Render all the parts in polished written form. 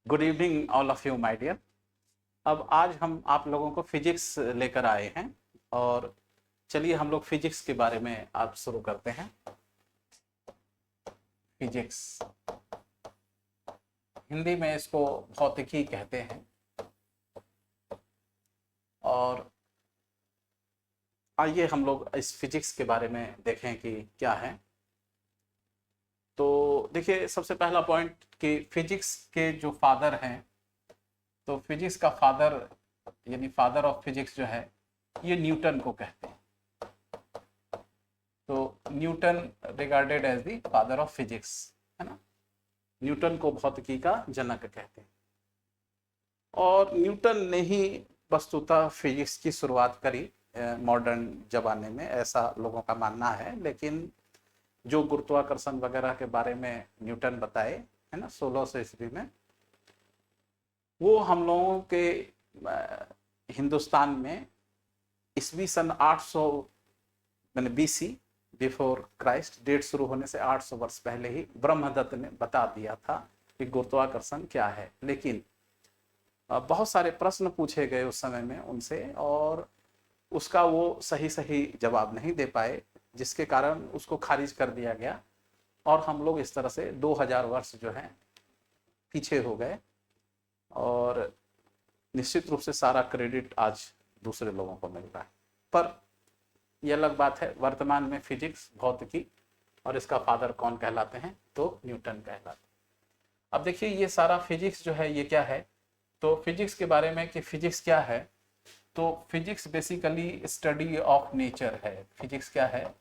Good evening all of you my dear. अब आज हम आप लोगों को फिजिक्स लेकर आए हैं और चलिए हम लोग फिजिक्स के बारे में आज शुरू करते हैं। फिजिक्स हिंदी में इसको भौतिकी कहते हैं। और आइए हम लोग इस फिजिक्स के बारे में देखें कि क्या है। तो देखिए, सबसे पहला पॉइंट कि फिजिक्स के जो फादर हैं, तो फिजिक्स का फादर यानी फादर ऑफ फिजिक्स जो है ये न्यूटन को कहते हैं। तो Newton regarded as the father of physics, है ना। न्यूटन को भौतिकी का जनक कहते हैं और न्यूटन ने ही वस्तुतः फिजिक्स की शुरुआत करी मॉडर्न जमाने में, ऐसा लोगों का मानना है। लेकिन जो गुरुत्वाकर्षण वगैरह के बारे में न्यूटन बताए, है ना, 1600 ईस्वी में, वो हम लोगों के हिंदुस्तान में ईस्वी सन 800 मैंने बीसी बिफोर क्राइस्ट, डेट शुरू होने से 800 वर्ष पहले ही ब्रह्मदत्त ने बता दिया था कि गुरुत्वाकर्षण क्या है। लेकिन बहुत सारे प्रश्न पूछे गए उस समय में उनसे और उसका वो सही सही जवाब नहीं दे पाए, जिसके कारण उसको खारिज कर दिया गया और हम लोग इस तरह से 2000 वर्ष जो है पीछे हो गए। और निश्चित रूप से सारा क्रेडिट आज दूसरे लोगों को मिल रहा है, पर यह अलग बात है। वर्तमान में फिजिक्स भौतिकी और इसका फादर कौन कहलाते हैं, तो न्यूटन कहलाते हैं। अब देखिए, ये सारा फिजिक्स जो है ये क्या है। तो फिजिक्स के बारे में कि फिजिक्स क्या है, तो physics basically study of nature है। फिजिक्स क्या है?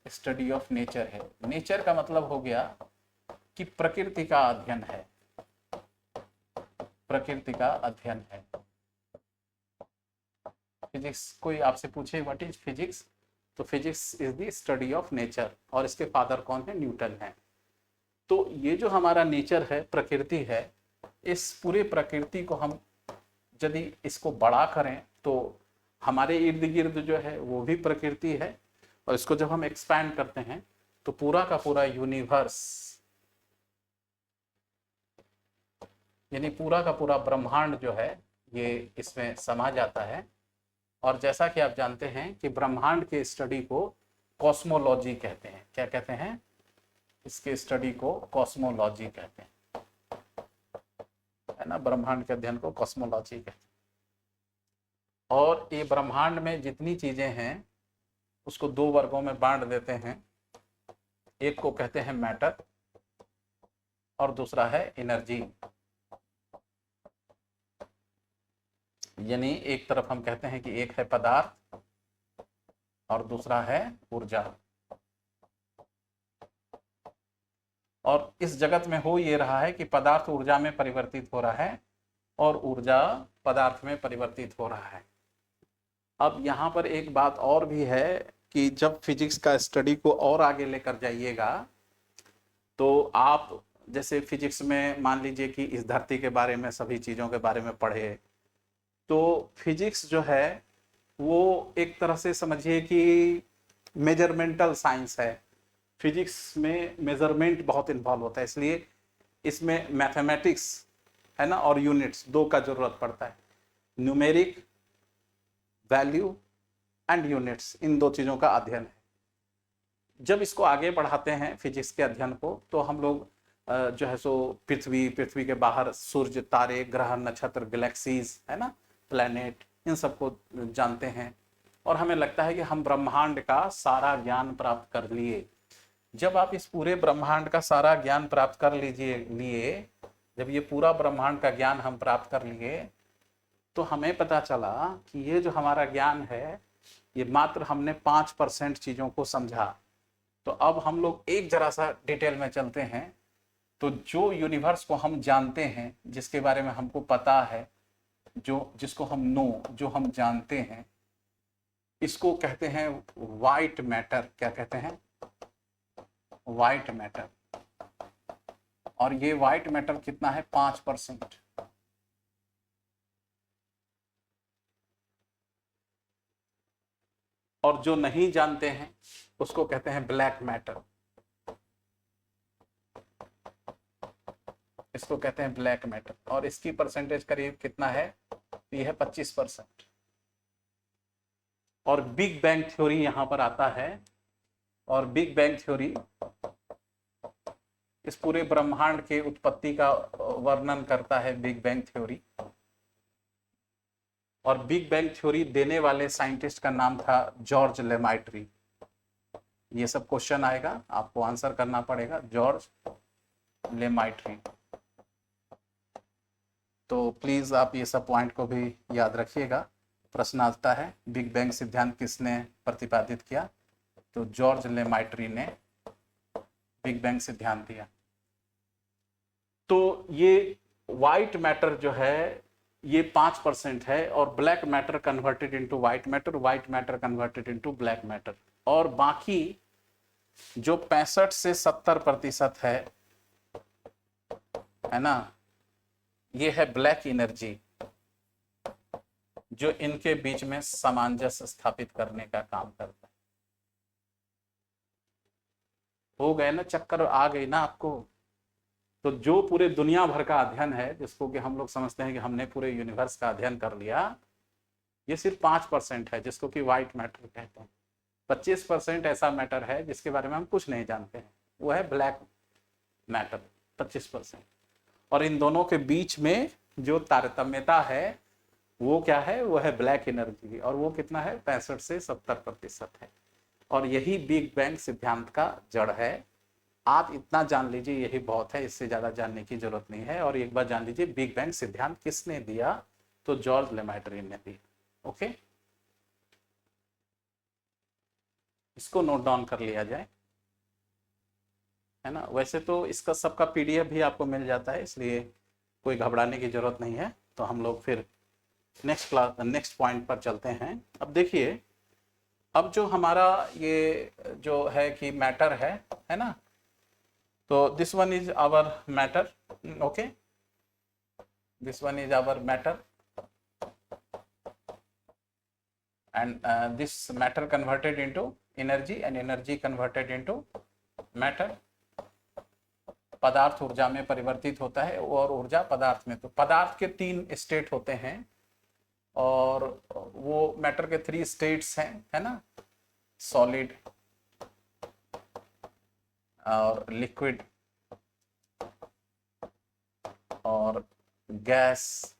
स्टडी ऑफ नेचर है। नेचर का मतलब हो गया कि प्रकृति का अध्ययन है, प्रकृति का अध्ययन है। फिजिक्स कोई आपसे पूछे व्हाट इज फिजिक्स, तो physics is the study of nature और इसके फादर कौन है? न्यूटन है। तो ये जो हमारा नेचर है, प्रकृति है, इस पूरे प्रकृति को हम यदि इसको बड़ा करें तो हमारे इर्द गिर्द जो है वो भी प्रकृति है, और इसको जब हम एक्सपैंड करते हैं तो पूरा का पूरा यूनिवर्स यानी पूरा का पूरा ब्रह्मांड जो है ये इसमें समा जाता है। और जैसा कि आप जानते हैं कि ब्रह्मांड के स्टडी को कॉस्मोलॉजी कहते हैं। क्या कहते हैं? इसके स्टडी को कॉस्मोलॉजी कहते हैं, है ना। ब्रह्मांड के अध्ययन को कॉस्मोलॉजी कहते हैं। और ये ब्रह्मांड में जितनी चीजें हैं उसको दो वर्गों में बांट देते हैं। एक को कहते हैं मैटर और दूसरा है एनर्जी। यानी एक तरफ हम कहते हैं कि एक है पदार्थ और दूसरा है ऊर्जा। और इस जगत में हो ये रहा है कि पदार्थ ऊर्जा में परिवर्तित हो रहा है और ऊर्जा पदार्थ में परिवर्तित हो रहा है। अब यहाँ पर एक बात और भी है कि जब फिजिक्स का स्टडी को और आगे लेकर जाइएगा तो आप जैसे फिजिक्स में मान लीजिए कि इस धरती के बारे में सभी चीज़ों के बारे में पढ़े, तो फिजिक्स जो है वो एक तरह से समझिए कि मेजरमेंटल साइंस है। फिजिक्स में मेजरमेंट बहुत इन्वॉल्व होता है, इसलिए इसमें मैथमेटिक्स, है ना, और यूनिट्स दो का जरूरत पड़ता है। न्यूमेरिक वैल्यू एंड यूनिट्स, इन दो चीज़ों का अध्ययन है। जब इसको आगे बढ़ाते हैं फिजिक्स के अध्ययन को, तो हम लोग जो है सो पृथ्वी के बाहर सूर्य, तारे, ग्रह, नक्षत्र, गैलेक्सीज, है ना, प्लैनेट, इन सबको जानते हैं और हमें लगता है कि हम ब्रह्मांड का सारा ज्ञान प्राप्त कर लिए। जब आप इस पूरे ब्रह्मांड का सारा ज्ञान प्राप्त कर लिए, जब ये पूरा ब्रह्मांड का ज्ञान हम प्राप्त कर लिए, तो हमें पता चला कि ये जो हमारा ज्ञान है ये मात्र हमने 5% चीज़ों को समझा। तो अब हम लोग एक जरा सा डिटेल में चलते हैं। तो जो यूनिवर्स को हम जानते हैं, जिसके बारे में हमको पता है, जिसको हम जो हम जानते हैं, इसको कहते हैं वाइट मैटर। क्या कहते हैं? White matter. और ये वाइट मैटर कितना है? 5%। और जो नहीं जानते हैं उसको कहते हैं ब्लैक मैटर। इसको कहते हैं ब्लैक मैटर, और इसकी परसेंटेज करीब कितना है, ये है 25%। और बिग बैंग थ्योरी यहां पर आता है, और बिग बैंग थ्योरी इस पूरे ब्रह्मांड के उत्पत्ति का वर्णन करता है, बिग बैंग थ्योरी। और बिग बैंग थ्योरी देने वाले साइंटिस्ट का नाम था जॉर्ज लेमाइट्री। ये सब क्वेश्चन आएगा, आपको आंसर करना पड़ेगा, जॉर्ज लेमाइट्री। तो प्लीज आप ये सब पॉइंट को भी याद रखिएगा। प्रश्न आता है बिग बैंग सिद्धांत किसने प्रतिपादित किया, तो जॉर्ज लेमाइट्री ने बिग बैंग सिद्धांत दिया। तो ये व्हाइट मैटर जो है ये 5% है, और black matter converted into white matter, white matter converted into black matter, और बाकी जो 65 से 70% है ना, ये है ब्लैक एनर्जी, जो इनके बीच में सामंजस्य स्थापित करने का काम करता है। हो गए ना, चक्कर आ गई ना आपको। तो जो पूरे दुनिया भर का अध्ययन है, जिसको कि हम लोग समझते हैं कि हमने पूरे यूनिवर्स का अध्ययन कर लिया, ये सिर्फ 5% है, जिसको कि व्हाइट मैटर कहते हैं। 25% ऐसा मैटर है जिसके बारे में हम कुछ नहीं जानते हैं, वो है ब्लैक मैटर, 25%। और इन दोनों के बीच में जो तारतम्यता है वो क्या है, वो है ब्लैक एनर्जी, और वो कितना है, 65 से 70% है। और यही बिग बैंग सिद्धांत का जड़ है। आप इतना जान लीजिए, यही बहुत है, इससे ज्यादा जानने की जरूरत नहीं है। और एक बार जान लीजिए बिग बैंग सिद्धांत किसने दिया, तो जॉर्ज लेमाइट्री ने दिया। ओके, इसको नोट डाउन कर लिया जाए, है ना। वैसे तो इसका सबका पीडीएफ भी आपको मिल जाता है, इसलिए कोई घबराने की जरूरत नहीं है। तो हम लोग फिर नेक्स्ट पॉइंट पर चलते हैं। अब देखिए, अब जो हमारा ये जो है कि मैटर है ना, तो this one is our matter, okay, this one is our matter, and this matter converted into energy and energy converted into matter। पदार्थ ऊर्जा में परिवर्तित होता है, और ऊर्जा पदार्थ में। तो पदार्थ के 3 स्टेट होते हैं, और वो मैटर के 3 स्टेट्स हैं, है ना, सॉलिड और लिक्विड और गैस,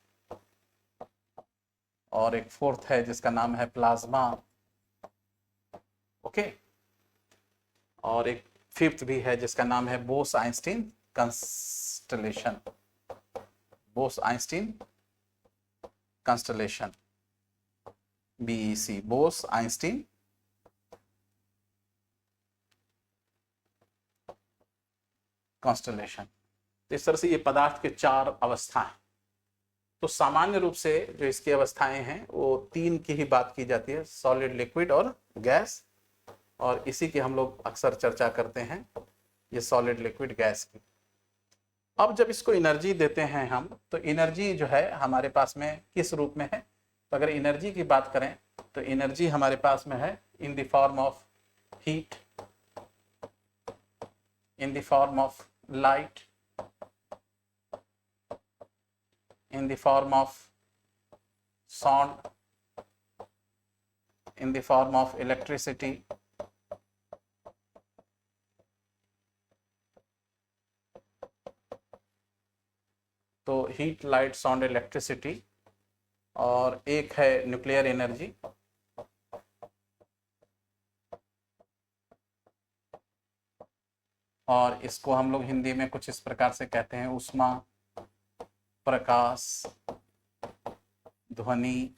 और एक 4th है जिसका नाम है प्लाज्मा, ओके। और एक 5th भी है जिसका नाम है Bose Einstein constellation, Bose Einstein constellation, BEC, Bose Einstein constellation. इस तरह से ये पदार्थ के 4 अवस्था हैं। तो सामान्य रूप से जो इसकी अवस्थाएं हैं वो 3 की ही बात की जाती है, सॉलिड, लिक्विड और गैस। और इसी की हम लोग अक्सर चर्चा करते हैं, ये सॉलिड, लिक्विड, गैस की। अब जब इसको एनर्जी देते हैं हम, तो एनर्जी जो है हमारे पास में किस रूप में है, तो अगर एनर्जी की बात करें तो एनर्जी हमारे पास में है in the form of heat, in the form of light, in the form of sound, in the form of electricity, तो हीट, लाइट, साउंड, इलेक्ट्रिसिटी। और एक है न्यूक्लियर एनर्जी, और इसको हम लोग हिंदी में कुछ इस प्रकार से कहते हैं, ऊष्मा, प्रकाश, ध्वनि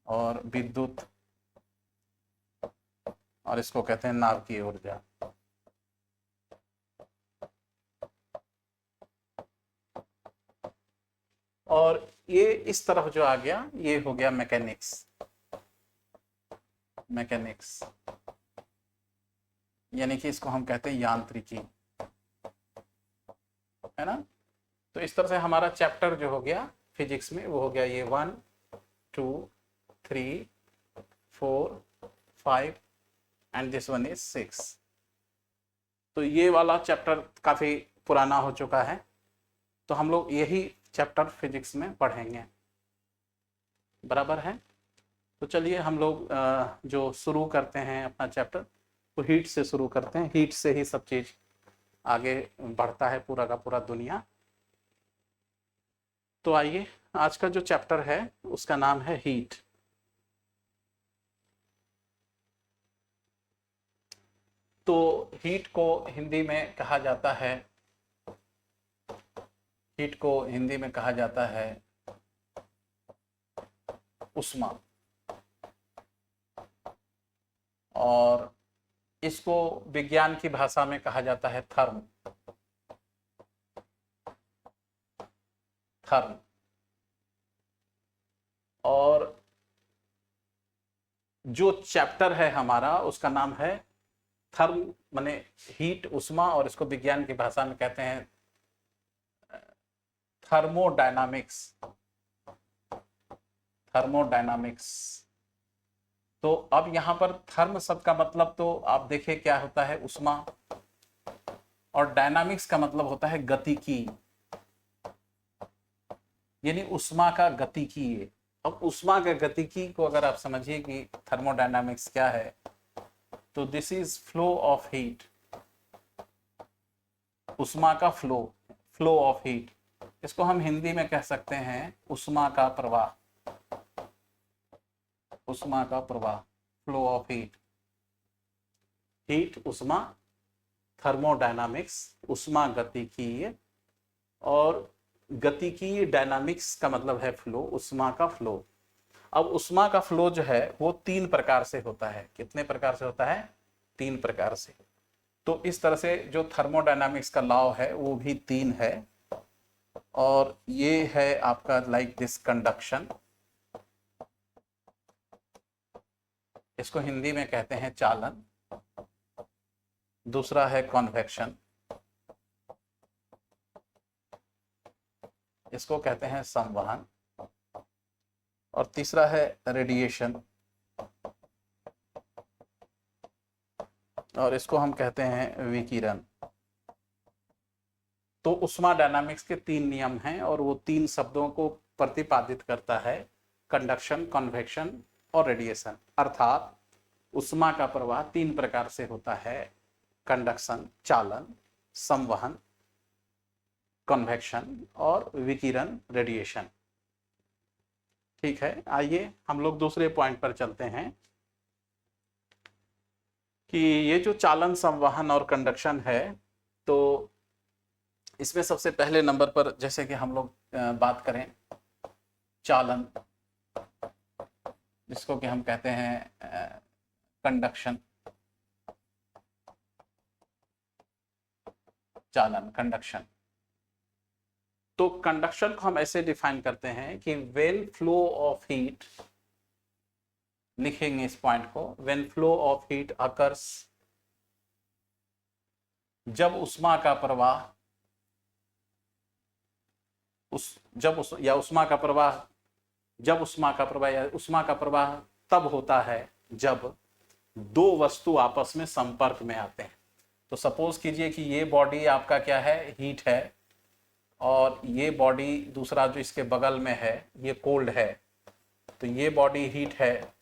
और विद्युत, और इसको कहते हैं नाभिकीय ऊर्जा। और ये इस तरफ जो आ गया, ये हो गया मैकेनिक्स, मैकेनिक्स यानी कि इसको हम कहते हैं यांत्रिकी, है ना। तो इस तरह से हमारा चैप्टर जो हो गया फिजिक्स में, वो हो गया ये 1, 2, 3, 4, 5 एंड दिस वन इज 6। तो ये वाला चैप्टर काफी पुराना हो चुका है, तो हम लोग यही चैप्टर फिजिक्स में पढ़ेंगे, बराबर है। तो चलिए हम लोग जो शुरू करते हैं अपना चैप्टर, तो हीट से शुरू करते हैं। हीट से ही सब चीज आगे बढ़ता है, पूरा का पूरा दुनिया। तो आइए, आज का जो चैप्टर है उसका नाम है हीट। तो हीट को हिंदी में कहा जाता है, हीट को हिंदी में कहा जाता है उष्मा, और इसको विज्ञान की भाषा में कहा जाता है थर्म। थर्म। और जो चैप्टर है हमारा उसका नाम है थर्म, माने हीट, उष्मा, और इसको विज्ञान की भाषा में कहते हैं थर्मोडायनामिक्स। थर्मोडायनामिक्स। तो अब यहां पर थर्म शब्द का मतलब तो आप देखिए क्या होता है, उष्मा, और डायनामिक्स का मतलब होता है गतिकी, यानी उष्मा का गतिकी। अब उष्मा का गतिकी को अगर आप समझिए कि थर्मोडायनामिक्स क्या है, तो this is flow of heat. उष्मा का फ्लो, फ्लो ऑफ हीट, इसको हम हिंदी में कह सकते हैं उष्मा का प्रवाह। उष्मा का प्रवाह, फ्लो ऑफ हीट। हीट उष्मा, थर्मोडायनामिक्स उष्मा गतिकीय, और गतिकीय डायनामिक्स का मतलब है फ्लो, उष्मा का फ्लो। अब उष्मा का फ्लो जो है वो 3 प्रकार से होता है। कितने प्रकार से होता है? 3 प्रकार से। तो इस तरह से जो थर्मोडायनामिक्स का लॉ है वो भी 3 है, और ये है आपका लाइक दिस कंडक्शन, इसको हिंदी में कहते हैं चालन। दूसरा है कॉन्वेक्शन, इसको कहते हैं संवहन। और तीसरा है रेडिएशन, और इसको हम कहते हैं विकिरण। तो उष्मा डायनामिक्स के 3 नियम हैं, और वो 3 शब्दों को प्रतिपादित करता है, कंडक्शन, कन्वेक्शन और रेडिएशन। अर्थात उष्मा का प्रवाह 3 प्रकार से होता है, कंडक्शन, चालन, संवहन, कन्वेक्शन, और विकिरण, रेडिएशन। ठीक है, आइए हम लोग दूसरे पॉइंट पर चलते हैं कि ये जो चालन, संवहन और कंडक्शन है, तो इसमें सबसे पहले नंबर पर जैसे कि हम लोग बात करें चालन, जिसको कि हम कहते हैं कंडक्शन, चालन, कंडक्शन। तो कंडक्शन को हम ऐसे डिफाइन करते हैं कि व्हेन फ्लो ऑफ हीट, लिखेंगे इस पॉइंट को, when flow of heat occurs, जब उष्मा का प्रवाह, जब उष्मा का प्रवाह तब होता है जब 2 वस्तु आपस में संपर्क में आते हैं। तो सपोज कीजिए कि ये बॉडी आपका क्या है, हीट है, और ये बॉडी दूसरा जो इसके बगल में है ये कोल्ड है। तो ये बॉडी हीट है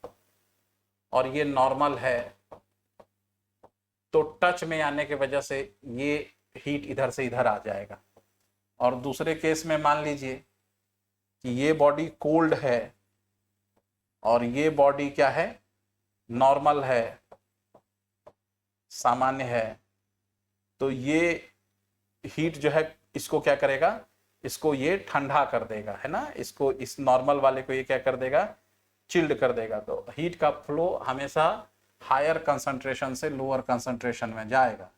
और ये नॉर्मल है, तो टच में आने की वजह से ये हीट इधर से इधर आ जाएगा। और दूसरे केस में मान लीजिए कि ये बॉडी कोल्ड है और ये बॉडी क्या है, नॉर्मल है, सामान्य है। तो ये हीट जो है इसको क्या करेगा, इसको ये ठंडा कर देगा, है ना, इसको, इस नॉर्मल वाले को ये क्या कर देगा, चिल्ड कर देगा। तो हीट का फ्लो हमेशा हायर कंसंट्रेशन से लोअर कंसंट्रेशन में जाएगा,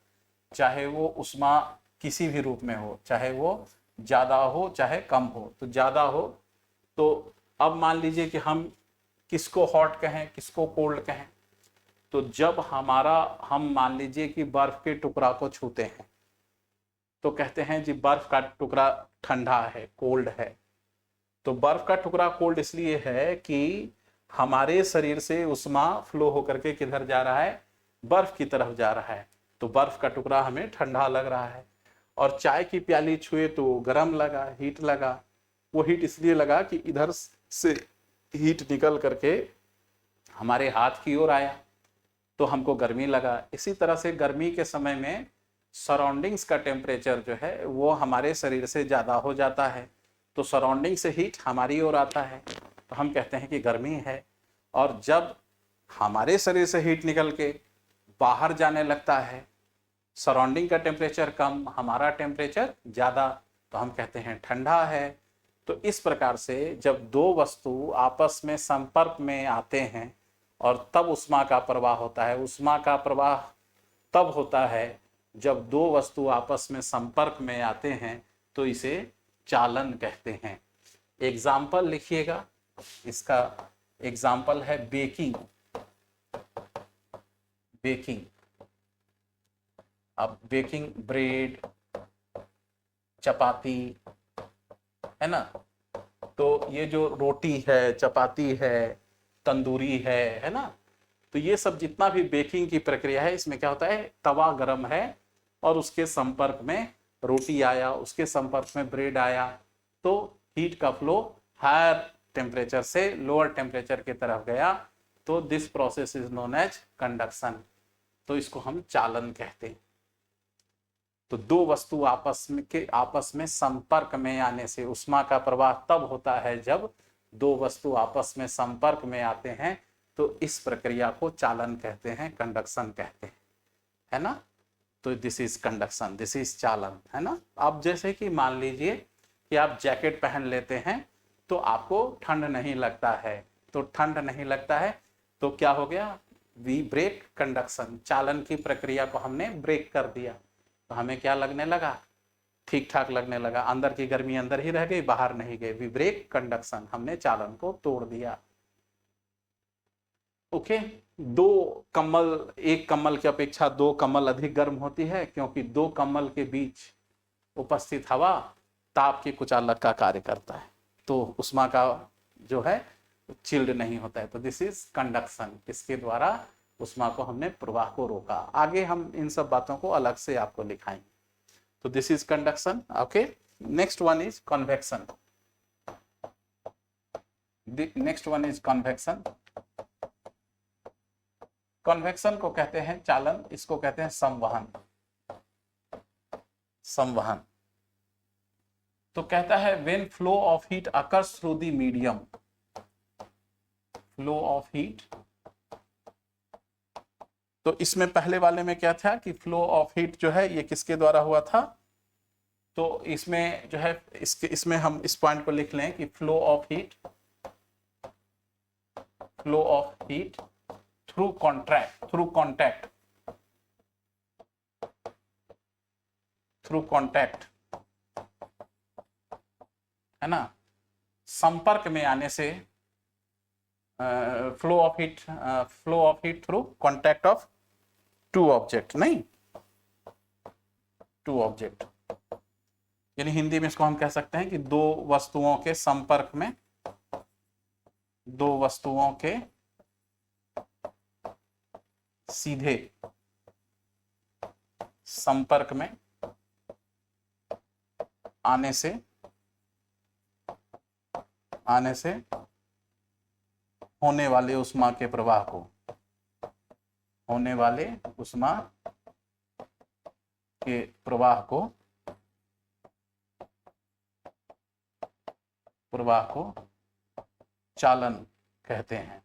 चाहे वो उष्मा किसी भी रूप में हो, चाहे वो ज्यादा हो चाहे कम हो। तो ज्यादा हो तो अब मान लीजिए कि हम किसको हॉट कहें, किसको कोल्ड कहें। तो जब हम मान लीजिए कि बर्फ के टुकड़ा को छूते हैं तो कहते हैं जी बर्फ का टुकड़ा ठंडा है, कोल्ड है। तो बर्फ का टुकड़ा कोल्ड इसलिए है कि हमारे शरीर से उष्मा फ्लो होकर के किधर जा रहा है, बर्फ की तरफ जा रहा है। तो बर्फ का टुकड़ा हमें ठंडा लग रहा है। और चाय की प्याली छुए तो गर्म लगा, हीट लगा। वो हीट इसलिए लगा कि इधर से हीट निकल करके हमारे हाथ की ओर आया तो हमको गर्मी लगा। इसी तरह से गर्मी के समय में सराउंडिंग्स का टेम्परेचर जो है वो हमारे शरीर से ज़्यादा हो जाता है, तो सराउंडिंग से हीट हमारी ओर आता है तो हम कहते हैं कि गर्मी है। और जब हमारे शरीर से हीट निकल के बाहर जाने लगता है, सराउंडिंग का टेम्परेचर कम, हमारा टेम्परेचर ज़्यादा, तो हम कहते हैं ठंडा है। तो इस प्रकार से जब दो वस्तु आपस में संपर्क में आते हैं और तब ऊष्मा का प्रवाह होता है। ऊष्मा का प्रवाह तब होता है जब दो वस्तु आपस में संपर्क में आते हैं, तो इसे चालन कहते हैं। एग्जाम्पल लिखिएगा, इसका एग्जाम्पल है बेकिंग। बेकिंग, अब बेकिंग ब्रेड, चपाती, है ना, तो ये जो रोटी है, चपाती है, तंदूरी है ना, तो ये सब जितना भी बेकिंग की प्रक्रिया है, इसमें क्या होता है, तवा गरम है और उसके संपर्क में रोटी आया, उसके संपर्क में ब्रेड आया, तो हीट का फ्लो हायर टेम्परेचर से लोअर टेम्परेचर की तरफ गया, तो this process is known as conduction. तो इसको हम चालन कहते हैं। तो दो वस्तु आपस में संपर्क में आने से ऊष्मा का प्रवाह तब होता है जब दो वस्तु आपस में संपर्क में आते हैं, तो इस प्रक्रिया को चालन कहते हैं, कंडक्शन कहते हैं, है ना। तो this is conduction, this is चालन, है ना। अब जैसे कि मान लीजिए कि आप जैकेट पहन लेते हैं तो आपको ठंड नहीं लगता है, तो ठंड नहीं लगता है तो क्या हो गया, वी ब्रेक कंडक्शन, चालन की प्रक्रिया को हमने ब्रेक कर दिया, तो हमें क्या लगने लगा, ठीक ठाक लगने लगा, अंदर की गर्मी अंदर ही रह गई, बाहर नहीं गई, वी ब्रेक कंडक्शन, हमने चालन को तोड़ दिया। ओके, दो कम्बल, एक कम्बल की अपेक्षा दो कम्बल अधिक गर्म होती है, क्योंकि दो कम्बल के बीच उपस्थित हवा ताप की कुचालक का कार्य करता है, तो उष्मा का जो है चिल्ड नहीं होता है। तो दिस इज कंडक्शन, इसके द्वारा उष्मा को हमने प्रवाह को रोका। आगे हम इन सब बातों को अलग से आपको लिखाएंगे। तो this is conduction. Okay, next one is convection. Next one is convection. Convection को कहते हैं चालन, इसको कहते हैं संवहन। संवहन तो कहता है when flow of heat occurs through the medium, flow of heat. तो इसमें पहले वाले में क्या था कि फ्लो ऑफ हीट जो है ये किसके द्वारा हुआ था, तो इसमें जो है इसमें हम इस पॉइंट को लिख लें कि flow of heat, flow of heat through contract, through contact, through contact, है ना, संपर्क में आने से, flow of heat, flow of heat through contact of two object, नहीं टू ऑब्जेक्ट, यानी हिंदी में इसको हम कह सकते हैं कि दो वस्तुओं के संपर्क में, दो वस्तुओं के सीधे संपर्क में आने से होने वाले उष्मा के प्रवाह को, होने वाले उष्मा के प्रवाह को चालन कहते हैं।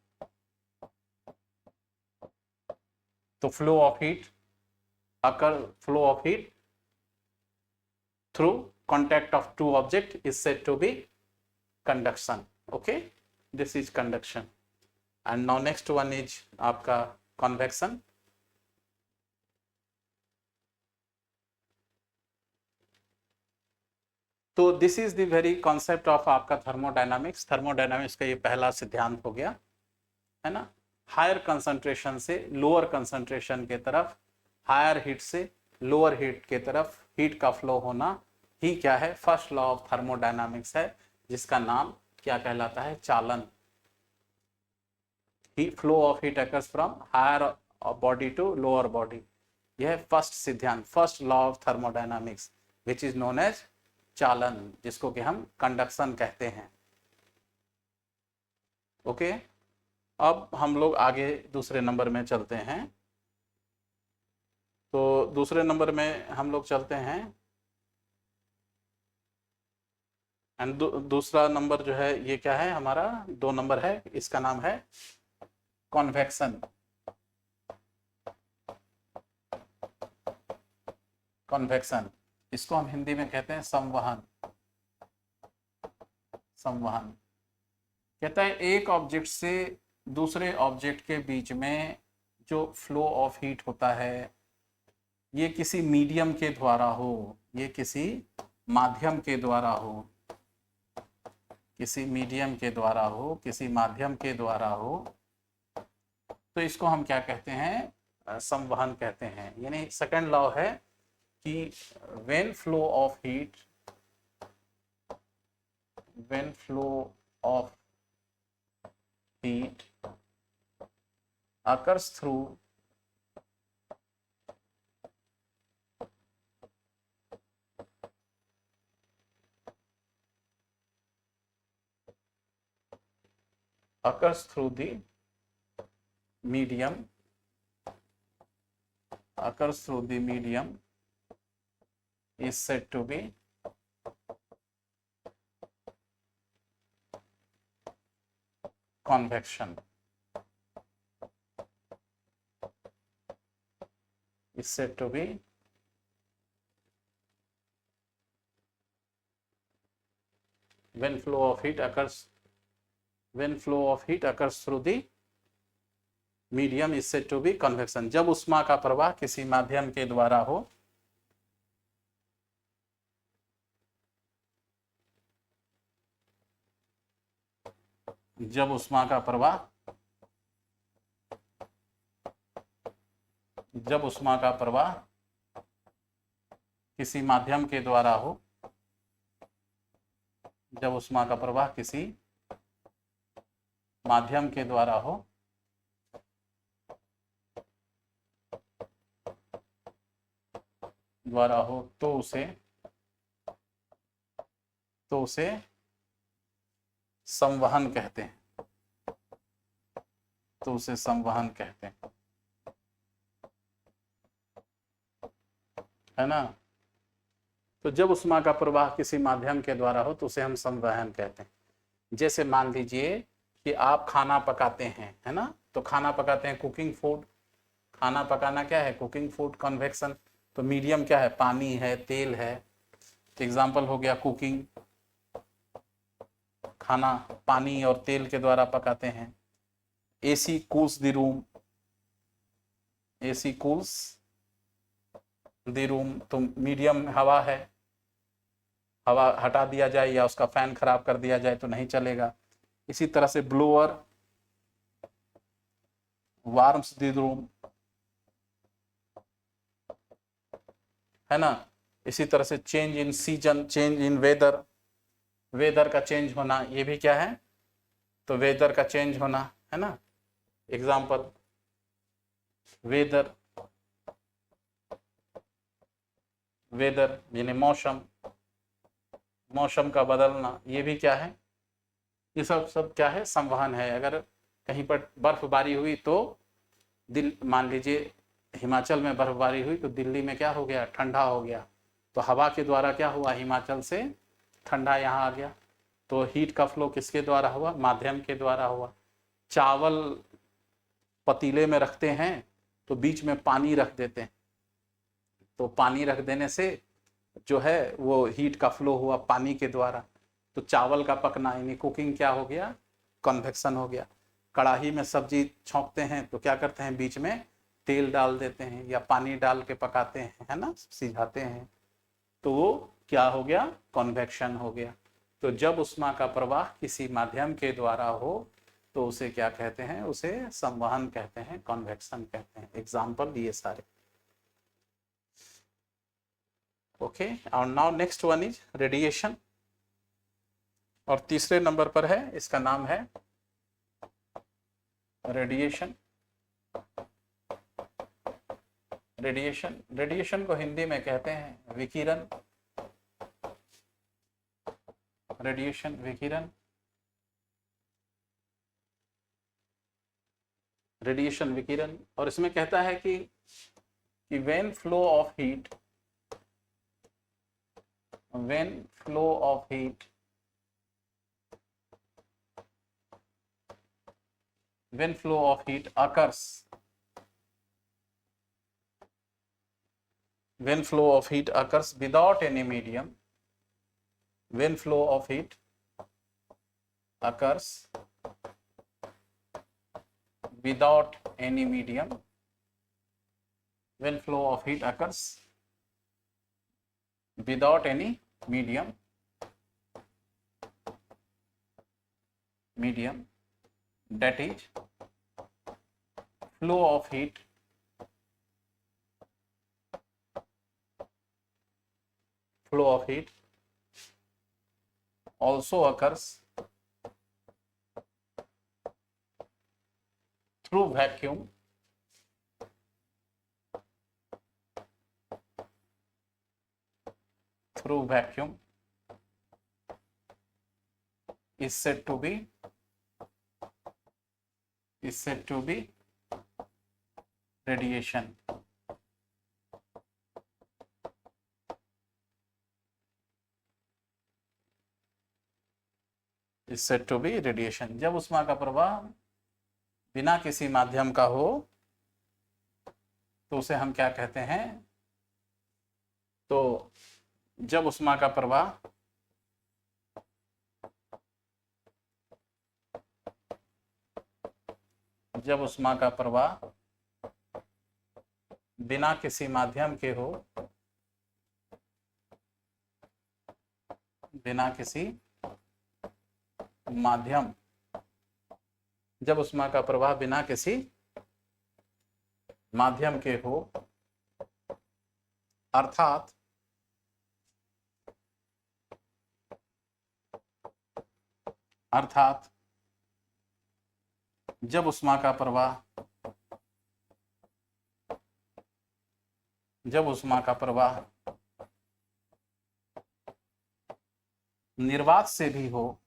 तो flow of heat flow of heat through contact of two object is said to be conduction. Okay, this is conduction. And now next one is आपका convection. तो this is the very concept of आपका thermodynamics. Thermodynamics का ये पहला सिद्धांत हो गया, है ना। हायर कंसंट्रेशन से लोअर कंसंट्रेशन के तरफ, हायर हीट से लोअर हीट के तरफ हीट का फ्लो होना ही क्या है, फर्स्ट लॉ ऑफ थर्मोडायनामिक्स है, जिसका नाम क्या कहलाता है, चालन। Flow of heat occurs from higher body to lower body, यह फर्स्ट सिद्धांत, first law of thermodynamics. Which is known as चालन, जिसको कि हम कंडक्शन कहते हैं। ओके, अब हम लोग आगे दूसरे नंबर में चलते हैं। तो दूसरे नंबर में हम लोग चलते हैं, एंड दूसरा नंबर जो है ये क्या है हमारा, 2 नंबर है, इसका नाम है कॉन्वेक्शन। कॉन्वेक्शन, इसको हम हिंदी में कहते हैं संवहन। संवहन कहता है एक ऑब्जेक्ट से दूसरे ऑब्जेक्ट के बीच में जो फ्लो ऑफ हीट होता है, ये किसी मीडियम के द्वारा हो, ये किसी माध्यम के द्वारा हो, किसी मीडियम के द्वारा हो, किसी माध्यम के द्वारा हो, तो इसको हम क्या कहते हैं, संवहन कहते हैं। यानी सेकंड लॉ है कि when flow of heat occurs through the medium, is said to be convection. Is said to be when flow of heat occurs through the medium is said to be convection. जब उष्मा का प्रवाह किसी माध्यम के द्वारा हो, जब उष्मा का प्रवाह किसी माध्यम के द्वारा हो, जब उष्मा का प्रवाह किसी माध्यम के द्वारा हो, तो उसे संवहन कहते हैं। तो उसे संवहन कहते हैं, है ना। तो जब उष्मा का प्रवाह किसी माध्यम के द्वारा हो तो उसे हम संवहन कहते हैं। जैसे मान लीजिए कि आप खाना पकाते हैं, है ना, तो खाना पकाते हैं, कुकिंग फूड, खाना पकाना क्या है, कुकिंग फूड, कन्वेक्शन। तो मीडियम क्या है, पानी है, तेल है। एग्जाम्पल हो गया कुकिंग, खाना पानी और तेल के द्वारा पकाते हैं। AC cools the room, AC cools the room, तो मीडियम हवा है, हवा हटा दिया जाए या उसका फैन खराब कर दिया जाए तो नहीं चलेगा। इसी तरह से ब्लोअर वार्म्स द रूम, है ना। इसी तरह से change in season, change in weather, weather का चेंज होना, ये भी क्या है, तो वेदर का चेंज होना, है ना। एग्जाम्पल वेदर, वेदर यानी मौसम, मौसम का बदलना, ये भी क्या है, ये सब क्या है, संवहन है। अगर कहीं पर बर्फबारी हुई तो मान लीजिए हिमाचल में बर्फबारी हुई तो दिल्ली में क्या हो गया, ठंडा हो गया, तो हवा के द्वारा क्या हुआ, हिमाचल से ठंडा यहाँ आ गया। तो हीट का फ्लो किसके द्वारा हुआ, माध्यम के द्वारा हुआ। चावल पतीले में रखते हैं तो बीच में पानी रख देते हैं, तो पानी रख देने से जो है वो हीट का फ्लो हुआ पानी के द्वारा, तो चावल का पकना यानी कुकिंग क्या हो गया, कन्वेक्शन हो गया। कढ़ाई में सब्जी छौंकते हैं तो क्या करते हैं, बीच में तेल डाल देते हैं या पानी डाल के पकाते हैं, है ना, सिझाते हैं, तो वो क्या हो गया, कन्वेक्शन हो गया। तो जब उष्मा का प्रवाह किसी माध्यम के द्वारा हो तो उसे क्या कहते हैं, उसे संवहन कहते हैं, कन्वेक्शन कहते हैं। एग्जाम्पल ये सारे। ओके, और now next one is radiation, और तीसरे नंबर पर है, इसका नाम है रेडिएशन। रेडिएशन, रेडिएशन को हिंदी में कहते हैं विकिरण। रेडिएशन, विकिरण, रेडिएशन विकिरण। और इसमें कहता है कि when flow of heat, when flow of heat, when flow of heat occurs, when flow of heat occurs without any medium, when flow of heat occurs without any medium, when flow of heat occurs without any medium, that is flow of heat also occurs through vacuum, is said to be radiation. Is said to be radiation. जब उष्मा का प्रवाह बिना किसी माध्यम का हो तो उसे हम क्या कहते हैं? तो जब उष्मा का प्रवाह बिना किसी माध्यम के हो, जब उष्मा का प्रवाह बिना किसी माध्यम के हो, अर्थात जब उष्मा का प्रवाह निर्वात से भी हो,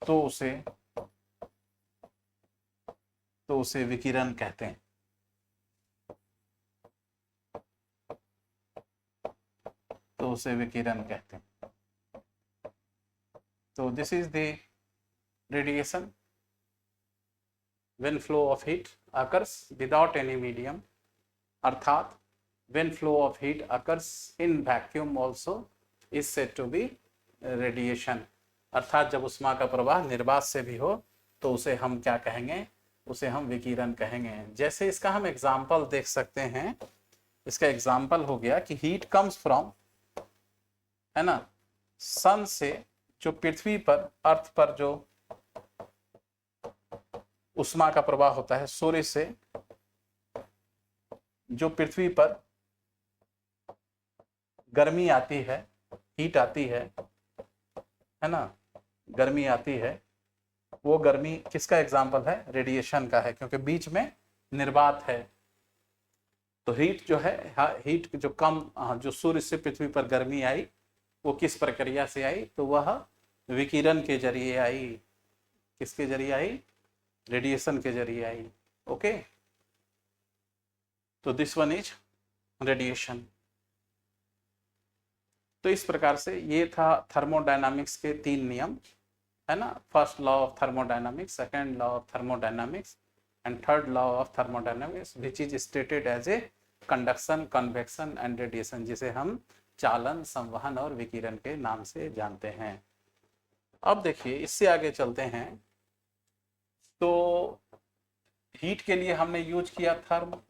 तो उसे विकिरण कहते हैं। तो this is the radiation when flow of heat occurs without any medium, अर्थात when flow of heat occurs in vacuum also is said to be radiation। अर्थात जब उष्मा का प्रवाह निर्वात से भी हो तो उसे हम क्या कहेंगे? उसे हम विकिरण कहेंगे। जैसे इसका हम एग्जाम्पल देख सकते हैं। इसका एग्जाम्पल हो गया कि हीट कम्स फ्रॉम, है ना, सन से, जो पृथ्वी पर, अर्थ पर जो उष्मा का प्रवाह होता है, सूर्य से जो पृथ्वी पर गर्मी आती है, हीट आती है ना, गर्मी आती है, वो गर्मी किसका एग्जाम्पल है? रेडिएशन का है, क्योंकि बीच में निर्वात है। तो हीट जो है, हीट जो कम, जो सूर्य से पृथ्वी पर गर्मी आई, वो किस प्रक्रिया से आई? तो वह विकिरण के जरिए आई। किसके जरिए आई? रेडिएशन के जरिए आई। ओके, तो दिस वन इज रेडिएशन। तो इस प्रकार से ये था थर्मोडायनामिक्स के 3 नियम, है ना। First law of thermodynamics, second law of thermodynamics and third law of thermodynamics, which is stated as a conduction, convection and radiation, जिसे हम चालन, संवहन और विकिरण के नाम से जानते हैं। अब देखिए, इससे आगे चलते हैं। तो हीट के लिए हमने यूज किया थर्म।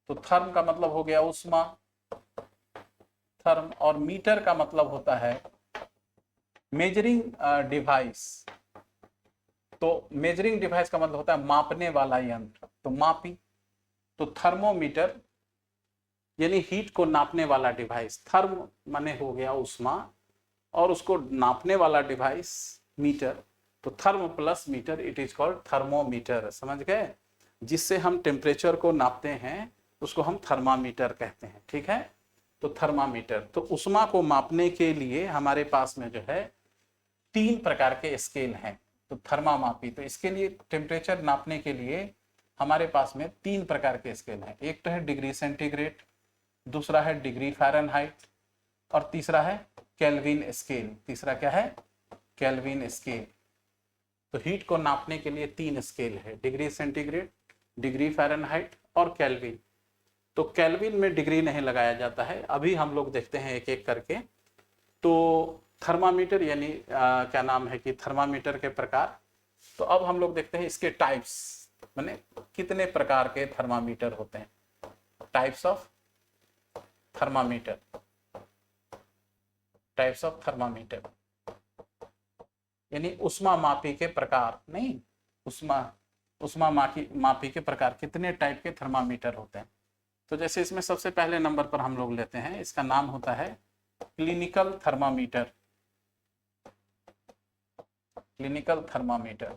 तो थर्म का मतलब हो गया उष्मा, थर्म। और मीटर का मतलब होता है मेजरिंग डिवाइस। तो मेजरिंग डिवाइस का मतलब होता है मापने वाला यंत्र, तो मापी। तो थर्मोमीटर यानी हीट को नापने वाला डिवाइस। थर्म माने हो गया उष्मा, और उसको नापने वाला डिवाइस मीटर। तो therm plus meter, it is called thermometer. समझ गए? जिससे हम टेम्परेचर को नापते हैं उसको हम थर्मामीटर कहते हैं, ठीक है। तो थर्मामीटर, तो ऊष्मा को मापने के लिए हमारे पास में जो है 3 प्रकार के स्केल हैं। तो थर्मामापी, तो इसके लिए टेम्परेचर नापने के लिए हमारे पास में 3 प्रकार के स्केल हैं। एक तो है डिग्री सेंटीग्रेड, दूसरा है डिग्री फ़ारेनहाइट, और तीसरा है केल्विन स्केल। तीसरा क्या है? Kelvin scale. तो हीट को नापने के लिए 3 स्केल है, डिग्री सेंटीग्रेड, डिग्री फ़ारेनहाइट और केल्विन। तो केल्विन में डिग्री नहीं लगाया जाता है, अभी हम लोग देखते हैं एक एक करके। तो थर्मामीटर यानी क्या नाम है कि थर्मामीटर के प्रकार। तो अब हम लोग देखते हैं इसके टाइप्स, माने कितने प्रकार के थर्मामीटर होते हैं। Types of thermometer, types of thermometer यानी उष्मा मापी के प्रकार, नहीं उष्मा मापी के प्रकार, कितने टाइप के थर्मामीटर होते हैं। तो जैसे इसमें सबसे पहले नंबर पर हम लोग लेते हैं, इसका नाम होता है क्लिनिकल थर्मामीटर। Clinical thermometer.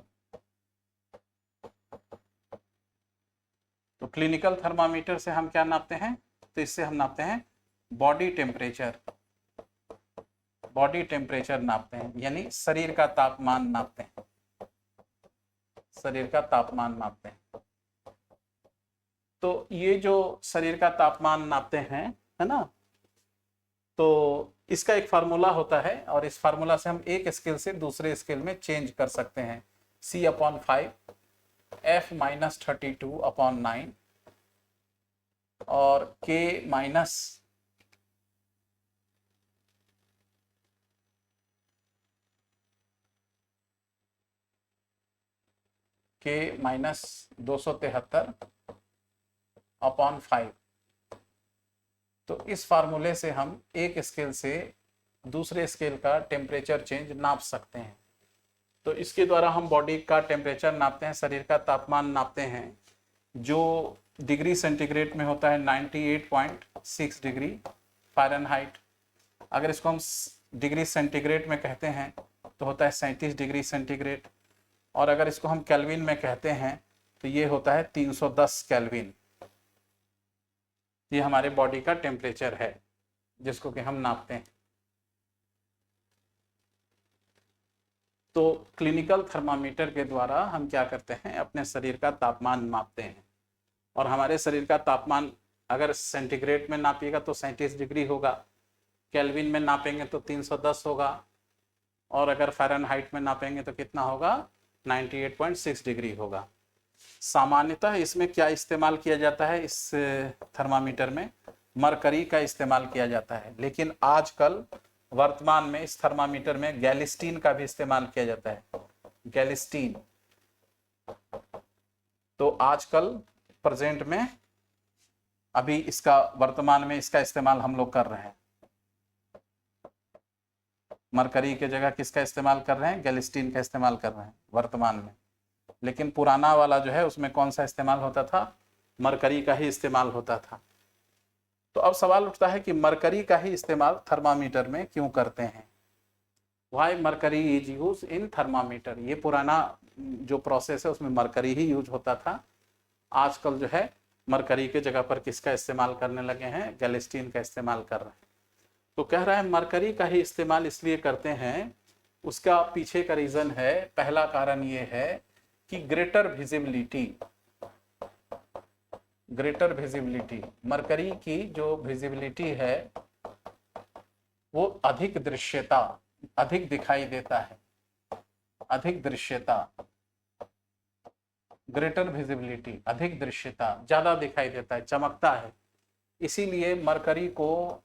तो क्लिनिकल थर्मामीटर से हम क्या नापते हैं? तो इससे हम नापते हैं बॉडी टेम्परेचर। बॉडी टेम्परेचर नापते हैं, यानी शरीर का तापमान नापते हैं। शरीर का तापमान नापते हैं। तो ये जो शरीर का तापमान नापते हैं, है ना, तो इसका एक फार्मूला होता है, और इस फार्मूला से हम एक स्केल से दूसरे स्केल में चेंज कर सकते हैं। C/5 F-32/9 और K- -273/5। तो इस फार्मूले से हम एक स्केल से दूसरे स्केल का टेम्परेचर चेंज नाप सकते हैं। तो इसके द्वारा हम बॉडी का टेम्परेचर नापते हैं, शरीर का तापमान नापते हैं, जो डिग्री सेंटीग्रेड में होता है 98.6 डिग्री फ़ारेनहाइट। अगर इसको हम डिग्री सेंटीग्रेड में कहते हैं तो होता है 37 डिग्री सेंटीग्रेड, और अगर इसको हम केल्विन में कहते हैं तो ये होता है 310 केल्विन। ये हमारे बॉडी का टेम्परेचर है जिसको कि हम नापते हैं। तो क्लिनिकल थर्मामीटर के द्वारा हम क्या करते हैं, अपने शरीर का तापमान मापते हैं। और हमारे शरीर का तापमान अगर सेंटीग्रेड में नापिएगा तो 37 डिग्री होगा, केल्विन में नापेंगे तो 310 होगा, और अगर फ़ारेनहाइट में नापेंगे तो कितना होगा? 98.6 डिग्री होगा। सामान्यतः इसमें क्या इस्तेमाल किया जाता है? इस थर्मामीटर में मरकरी का इस्तेमाल किया जाता है, लेकिन आजकल वर्तमान में इस थर्मामीटर में गैलिस्टीन का भी इस्तेमाल किया जाता है। गैलिस्टीन। तो आजकल प्रेजेंट में अभी इसका वर्तमान में इसका इस्तेमाल हम लोग कर रहे हैं। मरकरी के जगह किसका इस्तेमाल कर रहे हैं? गैलिस्टीन का इस्तेमाल कर रहे हैं वर्तमान में। लेकिन पुराना वाला जो है उसमें कौन सा इस्तेमाल होता था? मरकरी का ही इस्तेमाल होता था। तो अब सवाल उठता है कि मरकरी का ही इस्तेमाल थर्मामीटर में क्यों करते हैं? Why mercury is use in thermometer. ये पुराना जो प्रोसेस है उसमें मरकरी ही यूज होता था। आजकल जो है मरकरी के जगह पर किसका इस्तेमाल करने लगे हैं? गैलिस्टीन का इस्तेमाल कर रहे हैं। तो कह रहा है मरकरी का ही इस्तेमाल इसलिए करते हैं, उसका पीछे का रीजन है, पहला कारण ये है कि ग्रेटर विजिबिलिटी, मरकरी की जो विजिबिलिटी है वो अधिक दृश्यता, अधिक दिखाई देता है, अधिक दृश्यता, ग्रेटर विजिबिलिटी, अधिक दृश्यता, ज्यादा दिखाई देता है, चमकता है। इसीलिए मरकरी को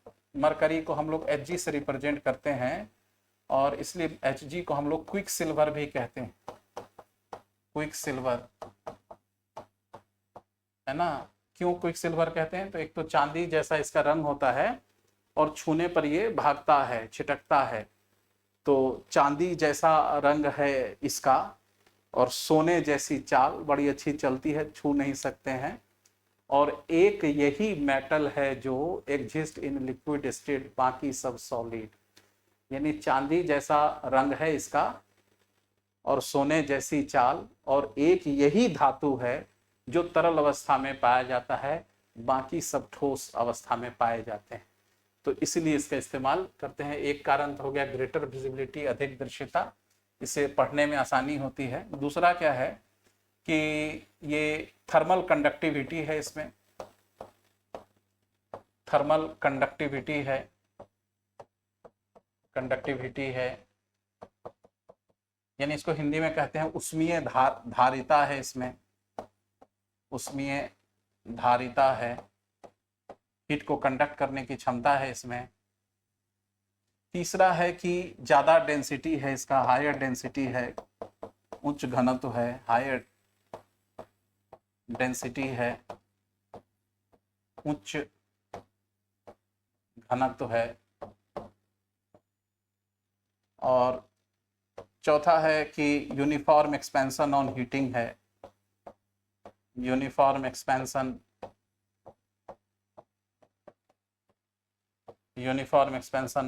हम लोग Hg से रिप्रेजेंट करते हैं, और इसलिए Hg को हम लोग क्विक सिल्वर भी कहते हैं। क्विक सिल्वर, है ना। क्यों क्विक सिल्वर कहते हैं? तो एक तो चांदी जैसा इसका रंग होता है, और छूने पर ये भागता है, छिटकता है। तो चांदी जैसा रंग है इसका, और सोने जैसी चाल, बड़ी अच्छी चलती है, छू नहीं सकते हैं। और एक यही मेटल है जो एग्जिस्ट इन लिक्विड स्टेट, बाकी सब सॉलिड। यानी चांदी जैसा रंग है इसका, और सोने जैसी चाल, और एक यही धातु है जो तरल अवस्था में पाया जाता है, बाकी सब ठोस अवस्था में पाए जाते हैं। तो इसीलिए इसका इस्तेमाल करते हैं। एक कारण तो हो गया ग्रेटर विजिबिलिटी, अधिक दृश्यता, इसे पढ़ने में आसानी होती है। दूसरा क्या है कि ये थर्मल कंडक्टिविटी है, इसमें थर्मल कंडक्टिविटी है, यानी इसको हिंदी में कहते हैं उष्मीय धारिता है, इसमें उष्मीय धारिता है, हीट को कंडक्ट करने की क्षमता है इसमें। तीसरा है कि ज्यादा डेंसिटी है इसका, हायर डेंसिटी है, उच्च घनत्व है, हायर डेंसिटी है, उच्च घनत्व है। और चौथा है कि यूनिफॉर्म एक्सपेंशन ऑन हीटिंग है, यूनिफॉर्म एक्सपेंशन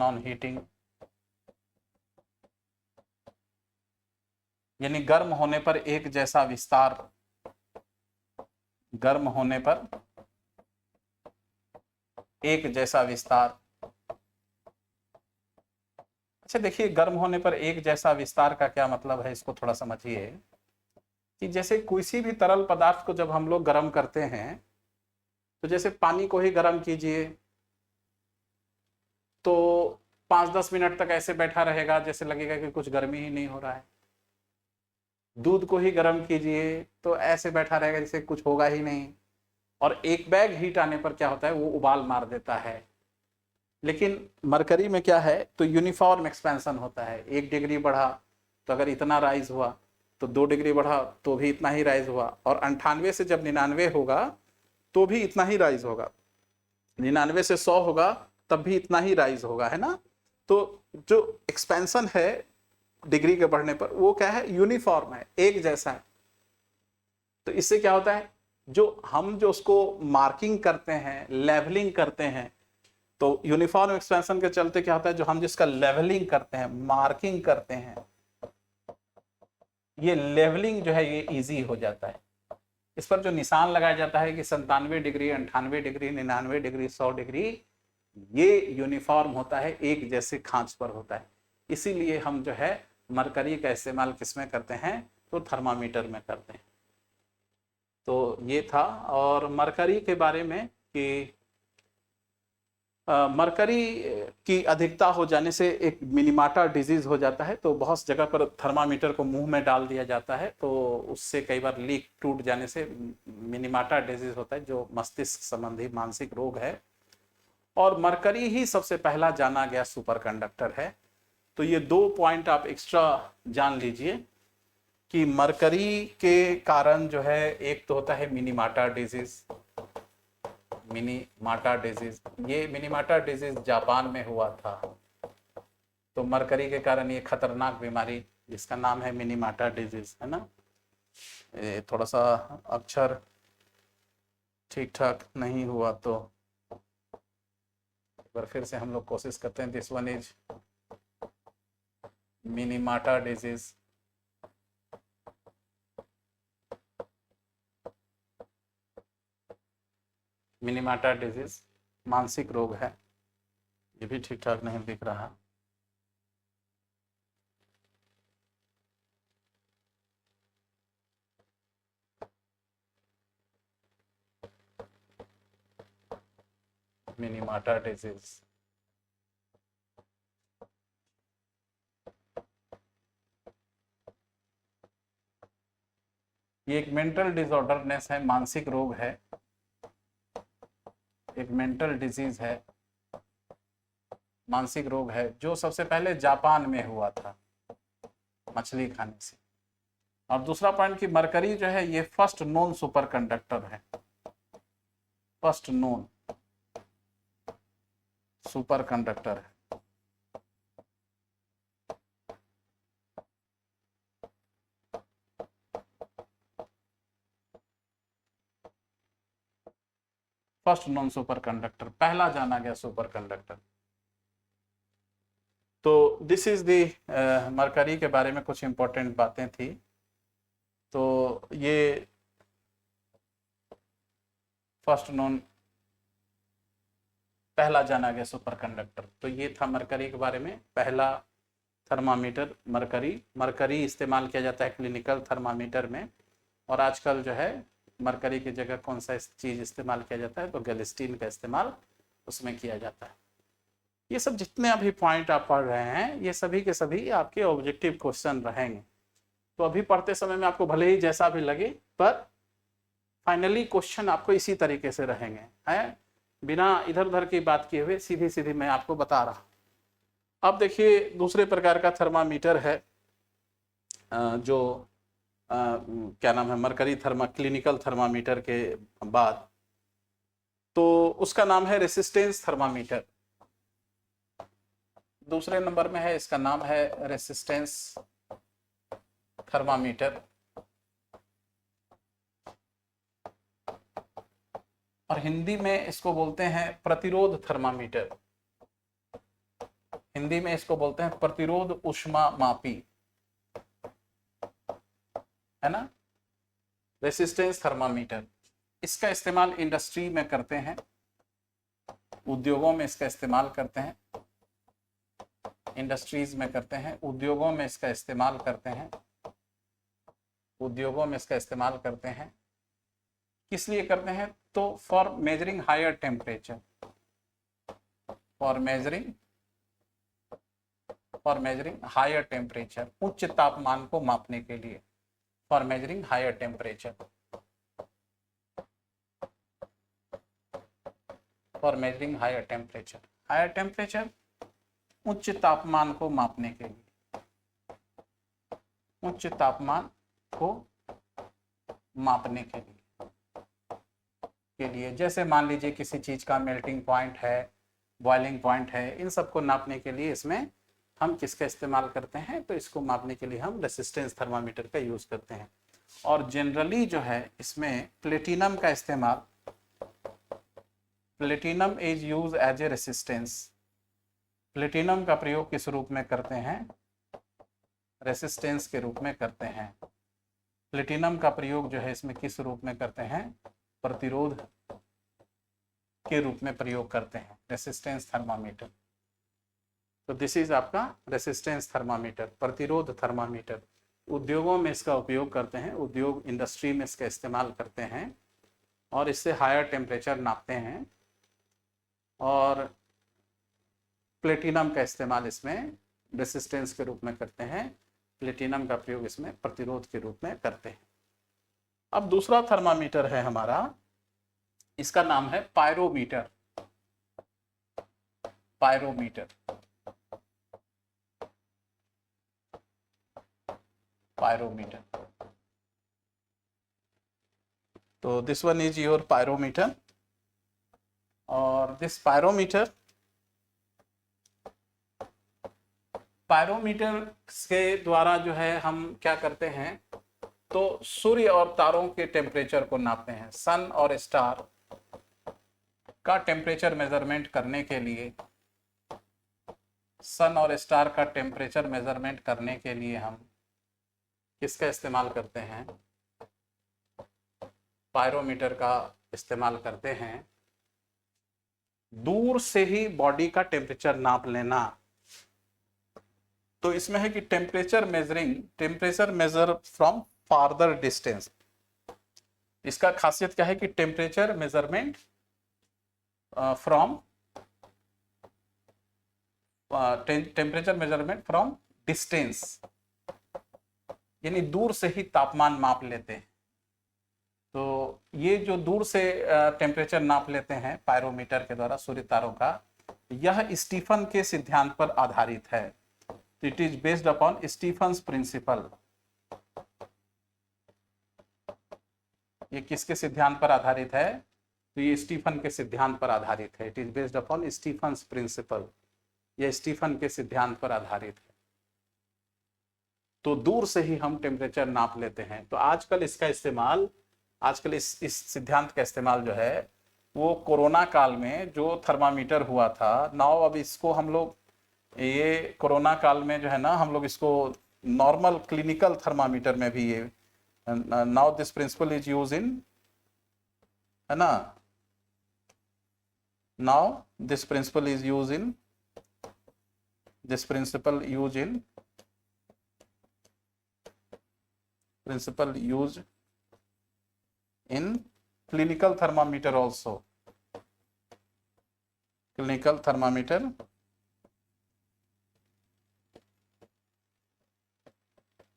ऑन हीटिंग, यानी गर्म होने पर एक जैसा विस्तार, गर्म होने पर एक जैसा विस्तार। अच्छा देखिए, गर्म होने पर एक जैसा विस्तार का क्या मतलब है, इसको थोड़ा समझिए कि जैसे किसी भी तरल पदार्थ को जब हम लोग गर्म करते हैं, तो जैसे पानी को ही गर्म कीजिए तो 5-10 मिनट तक ऐसे बैठा रहेगा, जैसे लगेगा कि कुछ गर्मी ही नहीं हो रहा है। दूध को ही गर्म कीजिए तो ऐसे बैठा रहेगा जैसे कुछ होगा ही नहीं। और एक बैग हीट आने पर क्या होता है, वो उबाल मार देता है। लेकिन मरकरी में क्या है, तो यूनिफॉर्म एक्सपेंशन होता है। 1 डिग्री बढ़ा तो अगर इतना राइज हुआ, तो 2 डिग्री बढ़ा तो भी इतना ही राइज हुआ, और 98 से जब 99 होगा तो भी इतना ही राइज होगा, 99 से 100 होगा तब भी इतना ही राइज होगा, है ना। तो जो एक्सपेंशन है डिग्री के बढ़ने पर, वो क्या है, यूनिफॉर्म है, एक जैसा है। तो इससे क्या होता है, जो उसको मार्किंग करते हैं, लेवलिंग करते हैं, तो यूनिफॉर्म एक्सपेंशन के चलते क्या होता है, जो हम जिसका लेवलिंग करते हैं, मार्किंग करते हैं, ये लेवलिंग जो है ये इजी हो जाता है। इस पर जो निशान लगाया जाता है कि 97 डिग्री, 98 डिग्री, 99 डिग्री, 100 डिग्री, ये यूनिफॉर्म होता है, एक जैसे खांच पर होता है। इसीलिए हम जो है मरकरी का इस्तेमाल किसमें करते हैं, तो थर्मामीटर में करते हैं। तो ये था। और मरकरी के बारे में कि मरकरी की अधिकता हो जाने से एक मिनीमाटा डिजीज हो जाता है। तो बहुत जगह पर थर्मामीटर को मुंह में डाल दिया जाता है, तो उससे कई बार लीक टूट जाने से मिनीमाटा डिजीज होता है, जो मस्तिष्क संबंधी मानसिक रोग है। और मरकरी ही सबसे पहला जाना गया सुपर कंडक्टर है। तो ये 2 पॉइंट आप एक्स्ट्रा जान लीजिए कि मरकरी के कारण जो है, एक तो होता है मिनीमाटा डिजीज। मिनीमाटा डिजीज, ये मिनीमाटा डिजीज जापान में हुआ था। तो मरकरी के कारण ये खतरनाक बीमारी जिसका नाम है मिनीमाटा डिजीज, है ना। ये थोड़ा सा अक्षर ठीक ठाक नहीं हुआ तो एक बार फिर से हम लोग कोशिश करते हैं। This one is मिनीमाटा disease. मिनीमाटा disease मानसिक रोग है, ये भी ठीक ठाक नहीं दिख रहा। मिनीमाटा डिजीज, ये एक मेंटल डिसऑर्डरनेस है, मानसिक रोग है, एक मेंटल डिजीज है, मानसिक रोग है, जो सबसे पहले जापान में हुआ था मछली खाने से। और दूसरा पॉइंट कि मरकरी जो है ये फर्स्ट नोन सुपर कंडक्टर है, फर्स्ट नोन सुपर कंडक्टर है। फर्स्ट नॉन सुपर कंडक्टर, पहला जाना गया सुपर कंडक्टर। तो दिस इज दी मरकरी के बारे में कुछ इंपॉर्टेंट बातें थी। तो ये फर्स्ट नोन, पहला जाना गया सुपर कंडक्टर। तो ये था मरकरी के बारे में, पहला थर्मामीटर मरकरी। मरकरी इस्तेमाल किया जाता है क्लिनिकल थर्मामीटर में, और आजकल जो है मरकरी की जगह कौन सा चीज़ इस्तेमाल किया जाता है, तो गैलिस्टीन का इस्तेमाल उसमें किया जाता है। ये सब जितने अभी पॉइंट आप पढ़ रहे हैं, ये सभी के सभी आपके ऑब्जेक्टिव क्वेश्चन रहेंगे। तो अभी पढ़ते समय में आपको भले ही जैसा भी लगे, पर फाइनली क्वेश्चन आपको इसी तरीके से रहेंगे, है बिना इधर उधर की बात किए हुए, सीधी सीधी मैं आपको बता रहा। अब देखिए दूसरे प्रकार का थर्मामीटर है, जो क्या नाम है, मरकरी क्लिनिकल थर्मामीटर के बाद, तो उसका नाम है रेसिस्टेंस थर्मामीटर। दूसरे नंबर में है, इसका नाम है रेसिस्टेंस थर्मामीटर। और हिंदी में इसको बोलते हैं प्रतिरोध थर्मामीटर। हिंदी में इसको बोलते हैं प्रतिरोध ऊष्मा मापी, है ना, रेसिस्टेंस थर्मामीटर। इसका इस्तेमाल इंडस्ट्री में करते हैं, उद्योगों में इसका इस्तेमाल करते हैं, इंडस्ट्रीज में करते हैं, उद्योगों में इसका इस्तेमाल करते हैं, उद्योगों में इसका इस्तेमाल करते हैं। किस लिए करते हैं, तो for measuring higher temperature, for measuring higher temperature, उच्च तापमान को मापने के लिए, for measuring higher temperature, for measuring higher temperature. Higher temperature उच्च तापमान को मापने के लिए, उच्च तापमान को मापने के लिए जैसे मान लीजिए किसी चीज का मेल्टिंग पॉइंट है, बॉइलिंग पॉइंट है, इन सबको नापने के लिए इसमें हम किसका इस्तेमाल करते हैं, तो इसको मापने के लिए हम रेसिस्टेंस थर्मामीटर का यूज करते हैं। और जनरली जो है इसमें प्लेटिनम का इस्तेमाल, platinum is use as a resistance. Platinum का प्रयोग किस रूप में करते हैं, रेसिस्टेंस के रूप में करते हैं। प्लेटिनम का प्रयोग जो है इसमें किस रूप में करते हैं, प्रतिरोध के रूप में प्रयोग करते हैं, रेसिस्टेंस थर्मामीटर। तो दिस इज आपका रेसिस्टेंस थर्मामीटर, प्रतिरोध थर्मामीटर। उद्योगों में इसका उपयोग करते हैं, उद्योग इंडस्ट्री में इसका इस्तेमाल करते हैं और इससे हायर टेम्परेचर नापते हैं। और प्लेटिनम का इस्तेमाल इसमें रेसिस्टेंस के रूप में करते हैं, प्लेटिनम का प्रयोग इसमें प्रतिरोध के रूप में करते हैं। अब दूसरा थर्मामीटर है हमारा, इसका नाम है पायरोमीटर। Pyrometer, pyrometer. तो this one is your pyrometer. और दिस पायरोमीटर, पायरोमीटर के द्वारा जो है हम क्या करते हैं, तो सूर्य और तारों के टेम्परेचर को नापते हैं। सन और स्टार का टेम्परेचर मेजरमेंट करने के लिए, सन और स्टार का टेम्परेचर मेजरमेंट करने के लिए हम किसका इस्तेमाल करते हैं, पायरोमीटर का इस्तेमाल करते हैं। दूर से ही बॉडी का टेम्परेचर नाप लेना। तो इसमें है कि temperature measure from farther distance. इसका खासियत क्या है कि temperature measurement from temperature measurement from distance, यानी दूर से ही तापमान माप लेते हैं। तो ये जो दूर से टेम्परेचर नाप लेते हैं पायरोमीटर के द्वारा सूर्य तारों का, यह स्टीफन के सिद्धांत पर आधारित है। It is based upon Stefan's principle. ये किसके सिद्धांत पर आधारित है, तो ये स्टीफन के सिद्धांत पर आधारित है। It is based upon Stefan's principle, यह स्टीफन के सिद्धांत पर आधारित है। तो दूर से ही हम टेम्परेचर नाप लेते हैं। तो आजकल इसका इस्तेमाल, आजकल इस सिद्धांत का इस्तेमाल जो है वो कोरोना काल में जो थर्मामीटर हुआ था, नाउ अब इसको हम लोग, ये कोरोना काल में जो है ना, हम लोग इसको नॉर्मल क्लिनिकल थर्मामीटर में भी ये now this principle is use इन, है ना, Now this principle is used in principle used in clinical thermometer also. Clinical thermometer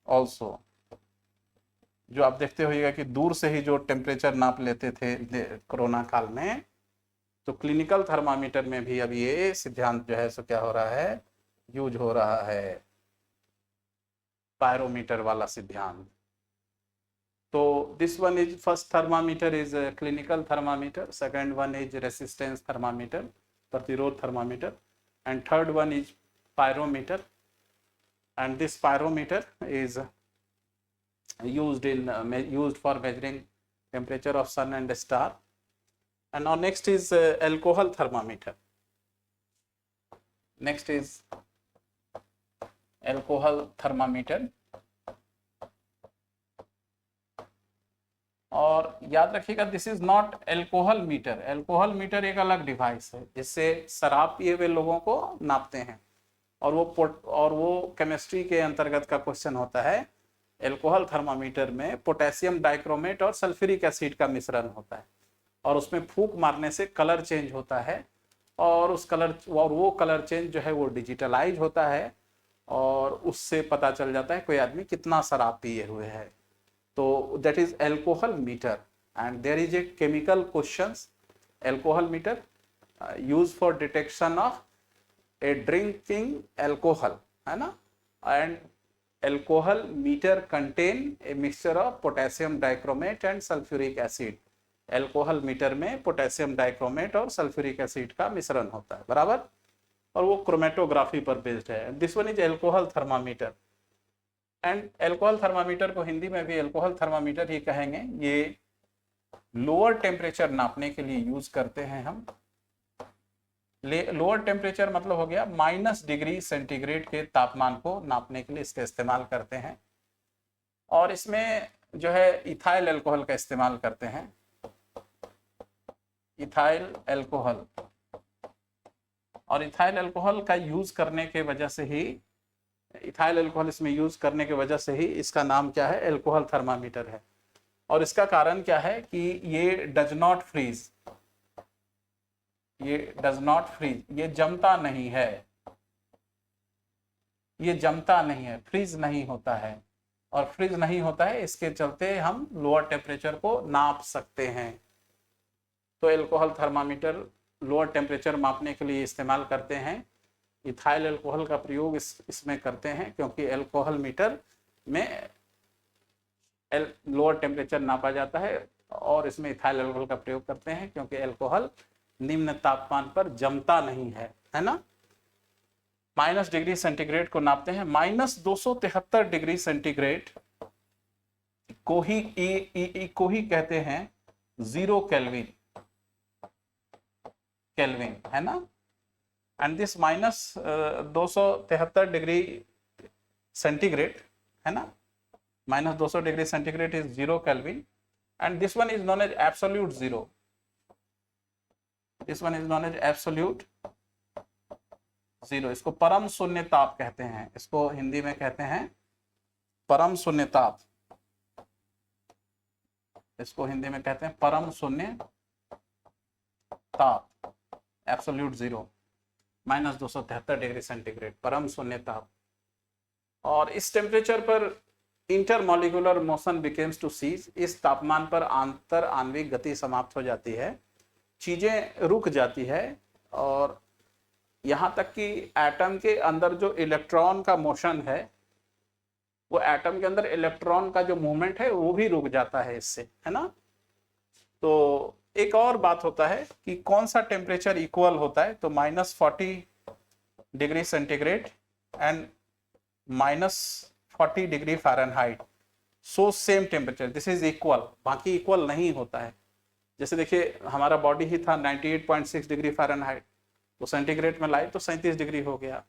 also, जो आप देखते होइएगा कि दूर से ही जो टेम्परेचर नाप लेते थे कोरोना काल में, तो क्लिनिकल थर्मामीटर में भी अब ये सिद्धांत जो है सो क्या हो रहा है, यूज हो रहा है, पायरोमीटर वाला सिद्धांत। तो this one is first thermometer is clinical thermometer, second one is resistance thermometer, प्रतिरोध thermometer, and third one is pyrometer, and this pyrometer is used for measuring temperature of sun and star. And now next is alcohol thermometer. Next is alcohol thermometer. और याद रखिएगा this is not alcohol meter. Alcohol meter एक अलग device है जिससे शराब पिए हुए लोगों को नापते हैं, और वो केमिस्ट्री के अंतर्गत का क्वेश्चन होता है। एल्कोहल थर्मामीटर में पोटेशियम डाइक्रोमेट और सल्फ्यूरिक एसिड का मिश्रण होता है, और उसमें फूंक मारने से कलर चेंज होता है, और वो कलर चेंज जो है वो डिजिटलाइज होता है, और उससे पता चल जाता है कोई आदमी कितना शराब पिए हुए है। तो that is alcohol meter, and there is a chemical questions. Alcohol meter use for detection of a drinking alcohol, है ना, and alcohol meter contain a mixture of potassium dichromate and sulfuric acid। alcohol meter में potassium dichromate और sulphuric acid का मिश्रण होता है, बराबर, और वो क्रोमेटोग्राफी पर बेस्ड है। This one is alcohol thermometer, and alcohol thermometer को हिंदी में भी एल्कोहल थर्मामीटर ही कहेंगे। ये लोअर टेम्परेचर नापने के लिए यूज करते हैं हम। लोअर टेम्परेचर मतलब हो गया -डिग्री सेंटीग्रेड के तापमान को नापने के लिए इसका इस्तेमाल करते हैं, और इसमें जो है इथाइल अल्कोहल का इस्तेमाल करते हैं। इथाइल अल्कोहल, और इथाइल अल्कोहल का यूज करने के वजह से ही, इथाइल अल्कोहल इसमें यूज करने की वजह से ही इसका नाम क्या है, अल्कोहल थर्मामीटर है। और इसका कारण क्या है कि ये डज नॉट फ्रीज, ये डज नॉट फ्रीज, ये जमता नहीं है, ये जमता नहीं है, फ्रीज नहीं होता है, और फ्रीज नहीं होता है इसके चलते हम लोअर टेम्परेचर को नाप सकते हैं। तो एल्कोहल थर्मामीटर लोअर टेम्परेचर मापने के लिए इस्तेमाल करते हैं। इथाइल अल्कोहल का प्रयोग इसमें करते हैं क्योंकि एल्कोहल मीटर में लोअर टेम्परेचर नापा जाता है, और इसमें इथाइल अल्कोहल का प्रयोग करते हैं क्योंकि एल्कोहल निम्न तापमान पर जमता नहीं है ना। -डिग्री सेंटीग्रेड को नापते हैं। -273 डिग्री सेंटीग्रेड को ही कहते हैं 0 केल्विन, है ना। एंड दिस -273 डिग्री सेंटीग्रेड, है ना, -200 degree centigrade is 0 kelvin, and this one is known as absolute zero. This one is known as absolute zero. इसको परम शून्य ताप कहते हैं, इसको हिंदी में कहते हैं परम शून्य ताप, इसको हिंदी में कहते हैं परम शून्य ताप, एब्सोल्यूट जीरो, -273 डिग्री सेंटीग्रेड, परम शून्य ताप। और इस टेम्परेचर पर intermolecular motion becomes to cease, इस तापमान पर आंतर आणविक गति समाप्त हो जाती है, चीजें रुक जाती है, और यहाँ तक कि एटम के अंदर जो इलेक्ट्रॉन का मोशन है, वो एटम के अंदर इलेक्ट्रॉन का जो मूवमेंट है वो भी रुक जाता है इससे, है ना। तो एक और बात होता है कि कौन सा टेम्परेचर इक्वल होता है, तो -40 degree centigrade and -40 degree Fahrenheit, so same temperature, this is equal, बाकी इक्वल नहीं होता है। जैसे देखिए हमारा बॉडी ही था 98.6 डिग्री फ़ारेनहाइट, तो सेंटीग्रेड में लाए तो 37 डिग्री हो गया।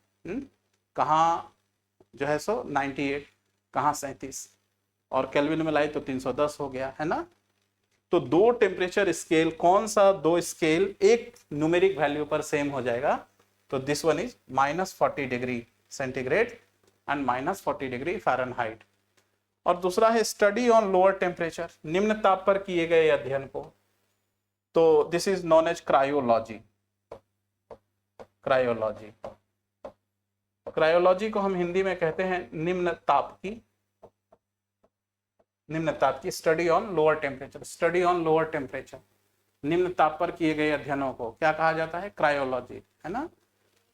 कहाँ जो है सो 98, कहाँ 37, और केल्विन में लाए तो 310 हो गया, है ना। तो दो टेम्परेचर स्केल, कौन सा दो स्केल एक न्यूमेरिक वैल्यू पर सेम हो जाएगा? तो this one is -40 degree centigrade and -40 degree Fahrenheit. और दूसरा है स्टडी ऑन लोअर टेम्परेचर, निम्न ताप पर किए गए अध्ययन को, तो दिस इज नोन एज क्रायोलॉजी। क्रायोलॉजी, क्रायोलॉजी को हम हिंदी में कहते हैं निम्न ताप की, निम्न ताप की study on lower temperature. Study on lower temperature, निम्न ताप पर किए गए अध्ययनों को क्या कहा जाता है? क्रायोलॉजी, है ना।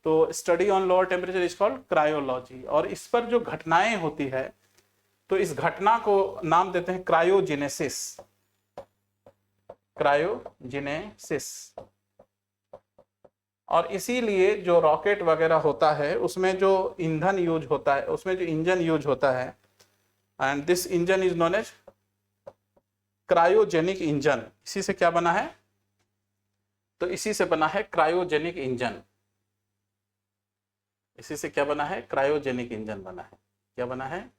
तो study on lower temperature is called cryology. और इस पर जो घटनाएं होती है, तो इस घटना को नाम देते हैं क्रायोजेनेसिस। क्रायोजेनेसिस। और इसीलिए जो रॉकेट वगैरह होता है उसमें जो ईंधन यूज होता है, उसमें जो इंजन यूज होता है, and this engine is known as cryogenic engine. इसी से क्या बना है? तो इसी से बना है क्रायोजेनिक इंजन। इसी से क्या बना है? क्रायोजेनिक इंजन बना है। क्या बना है?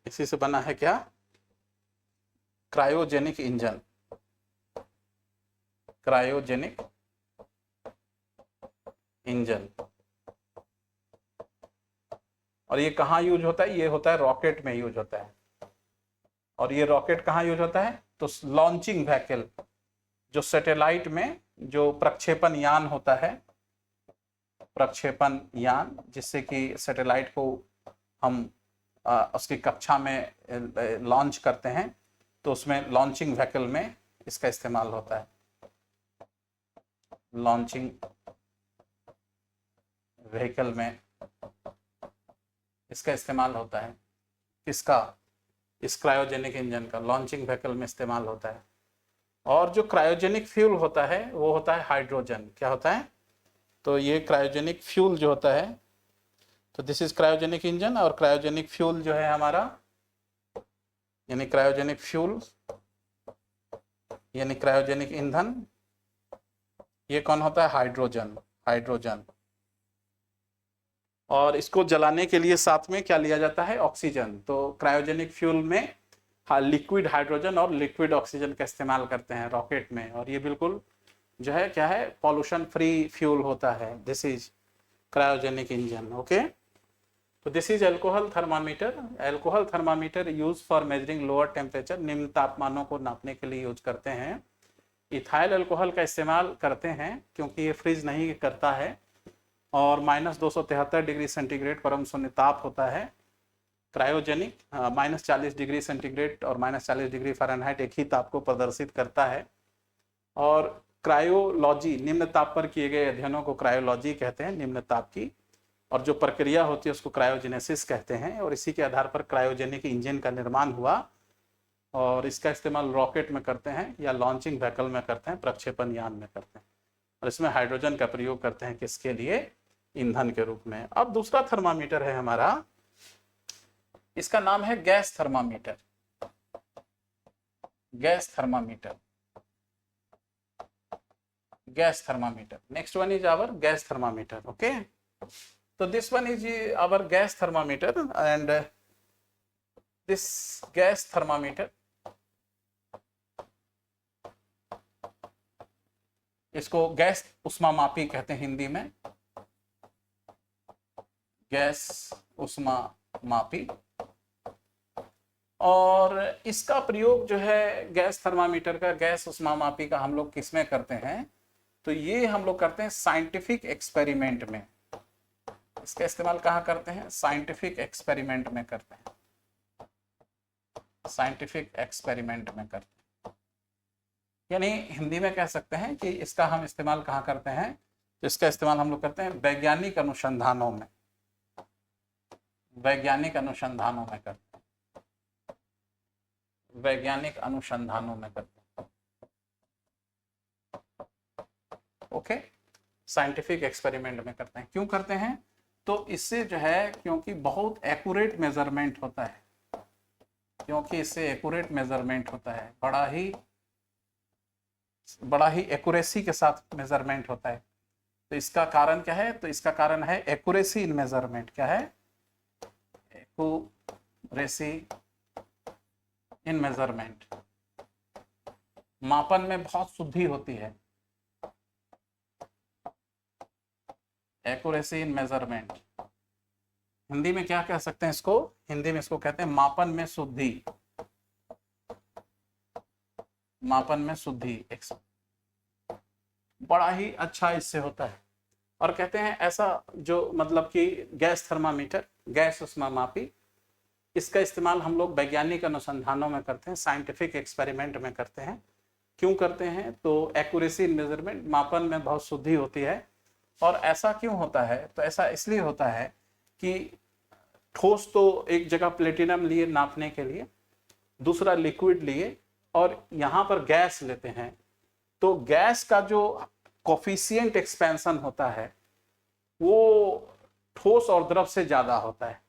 इसी से बना है क्या? Cryogenic engine. Cryogenic engine. और ये कहाँ यूज होता है? ये होता है रॉकेट में यूज होता है। और ये रॉकेट कहाँ यूज होता है? तो लॉन्चिंग व्हीकल, जो सैटेलाइट में जो प्रक्षेपण यान होता है, प्रक्षेपण यान, जिससे कि सैटेलाइट को हम उसकी कक्षा में लॉन्च करते हैं, तो उसमें लॉन्चिंग व्हीकल में इसका इस्तेमाल होता है। लॉन्चिंग व्हीकल में इसका इस्तेमाल होता है। किसका? इस क्रायोजेनिक इंजन का लॉन्चिंग व्हीकल में इस्तेमाल होता है। और जो क्रायोजेनिक फ्यूल होता है वो होता है हाइड्रोजन। क्या होता है? तो ये क्रायोजेनिक फ्यूल जो होता है, तो दिस इज क्रायोजेनिक इंजन। और क्रायोजेनिक फ्यूल जो है हमारा, यानी क्रायोजेनिक फ्यूल यानी क्रायोजेनिक ईंधन, ये कौन होता है? हाइड्रोजन। हाइड्रोजन। और इसको जलाने के लिए साथ में क्या लिया जाता है? ऑक्सीजन। तो क्रायोजेनिक फ्यूल में लिक्विड हाइड्रोजन और लिक्विड ऑक्सीजन का इस्तेमाल करते हैं रॉकेट में। और ये बिल्कुल जो है क्या है? पॉल्यूशन फ्री फ्यूल होता है। This is cryogenic engine. Okay, तो this is alcohol thermometer. Alcohol thermometer use for measuring lower temperature, निम्न तापमानों को नापने के लिए यूज करते हैं। इथाइल अल्कोहल का इस्तेमाल करते हैं क्योंकि ये फ्रीज नहीं करता है और -273 डिग्री सेंटीग्रेड परम शून्य ताप होता है। क्रायोजेनिक -40 डिग्री सेंटीग्रेड और -40 डिग्री फ़ारेनहाइट एक ही ताप को प्रदर्शित करता है। और क्रायोलॉजी, निम्न ताप पर किए गए अध्ययनों को क्रायोलॉजी कहते हैं, निम्न ताप की। और जो प्रक्रिया होती है उसको क्रायोजेनेसिस कहते हैं। और इसी के आधार पर क्रायोजेनिक इंजन का निर्माण हुआ और इसका इस्तेमाल रॉकेट में करते हैं या लॉन्चिंग व्हीकल में करते हैं, प्रक्षेपण यान में करते हैं। और इसमें हाइड्रोजन का प्रयोग करते हैं, किसके लिए? ईंधन के रूप में। अब दूसरा थर्मामीटर है हमारा, इसका नाम है gas thermometer. Gas thermometer. Gas thermometer. Next one is our gas thermometer. Okay, so this one is our gas thermometer, and this gas thermometer, इसको गैस उष्मामापी कहते हैं हिंदी में, गैस उष्मामापी। और इसका प्रयोग जो है गैस थर्मामीटर का, गैस उष्मामापी का, हम लोग किस में करते हैं? तो ये हम लोग करते हैं साइंटिफिक एक्सपेरिमेंट में। इसका इस्तेमाल कहाँ करते हैं? साइंटिफिक एक्सपेरिमेंट में करते हैं। साइंटिफिक एक्सपेरिमेंट में करते हैं, यानी हिंदी में कह सकते हैं कि इसका हम इस्तेमाल कहाँ करते हैं? इसका इस्तेमाल हम लोग करते हैं वैज्ञानिक अनुसंधानों में। वैज्ञानिक अनुसंधानों में करते हैं। वैज्ञानिक अनुसंधानों में करते हैं। ओके, साइंटिफिक एक्सपेरिमेंट में करते हैं। क्यों करते हैं? तो इससे जो है, क्योंकि बहुत एक्यूरेट मेजरमेंट होता है, क्योंकि इससे एक्यूरेट मेजरमेंट होता है, बड़ा ही एक्यूरेसी के साथ मेजरमेंट होता है। तो इसका कारण क्या है? तो इसका कारण है एक्यूरेसी इन मेजरमेंट। क्या है? Accuracy in measurement. मापन में बहुत शुद्धि होती है। एक्यूरेसी इन मेजरमेंट, हिंदी में क्या कह सकते हैं इसको? हिंदी में इसको कहते हैं मापन में शुद्धि। मापन में शुद्धि बड़ा ही अच्छा इससे होता है। और कहते हैं ऐसा जो मतलब कि गैस थर्मामीटर, गैस उष्मामापी, इसका इस्तेमाल हम लोग वैज्ञानिक अनुसंधानों में करते हैं, साइंटिफिक एक्सपेरिमेंट में करते हैं। क्यों करते हैं? तो एक्यूरेसी इन मेजरमेंट, मापन में बहुत शुद्धि होती है। और ऐसा क्यों होता है? तो ऐसा इसलिए होता है कि ठोस तो एक जगह प्लेटिनम लिए नापने के लिए, दूसरा लिक्विड लिए, और यहाँ पर गैस लेते हैं। तो गैस का जो कोफिशिएंट एक्सपेंशन होता है वो ठोस और द्रव से ज्यादा होता है।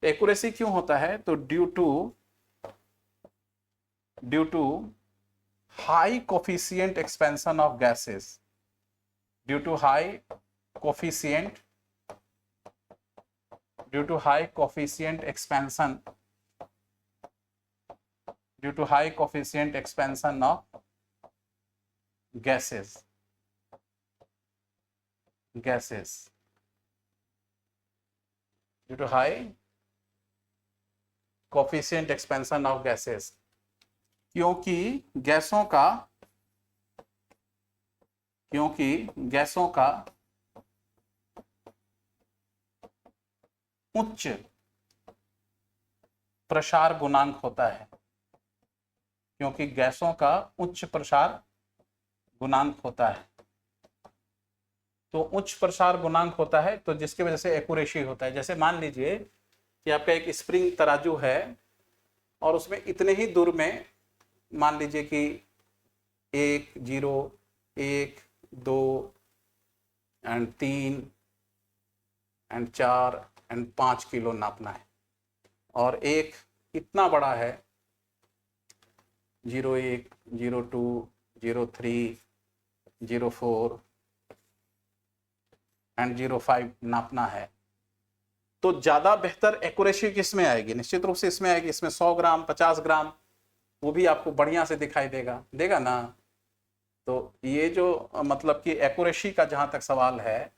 एक्यूरेसी क्यों होता है? तो due to high coefficient expansion of gases, due to high coefficient expansion, due to high coefficient expansion of gases, due to high coefficient expansion of gases, क्योंकि गैसों का उच्च प्रसार गुणांक होता है। क्योंकि गैसों का उच्च प्रसार गुणांक होता है। तो उच्च प्रसार गुणांक होता है तो जिसकी वजह से एक्यूरेसी होता है। जैसे मान लीजिए कि आपका एक स्प्रिंग तराजू है और उसमें इतने ही दूर में मान लीजिए कि 1, 0, 1, 2 एंड 3 एंड 4 एंड 5 किलो नापना है, और एक इतना बड़ा है 01, 02, 03, 04 एंड 05 नापना है। तो ज्यादा बेहतर एक्यूरेसी किसमें आएगी? निश्चित रूप से इसमें आएगी। इसमें 100 ग्राम, 50 ग्राम, वो भी आपको बढ़िया से दिखाई देगा ना। तो ये जो मतलब कि एक्यूरेसी का जहां तक सवाल है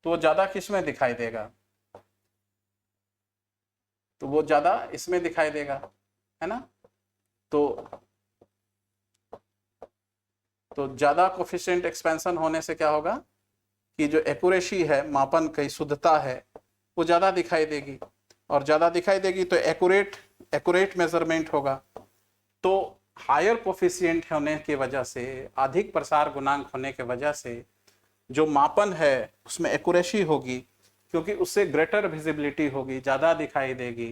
तो ज्यादा किसमें दिखाई देगा? तो वो ज्यादा इसमें दिखाई देगा, है ना। तो ज्यादा कोफिशिएंट एक्सपेंशन होने से क्या होगा कि जो एक्यूरेसी है, मापन की शुद्धता है, वो ज्यादा दिखाई देगी, और ज्यादा दिखाई देगी तो एक्यूरेट मेजरमेंट होगा। तो हायर कोफिशिएंट होने की वजह से, अधिक प्रसार गुणांक होने की वजह से जो मापन है उसमें एक्यूरेसी होगी, क्योंकि उससे ग्रेटर विजिबिलिटी होगी, ज्यादा दिखाई देगी।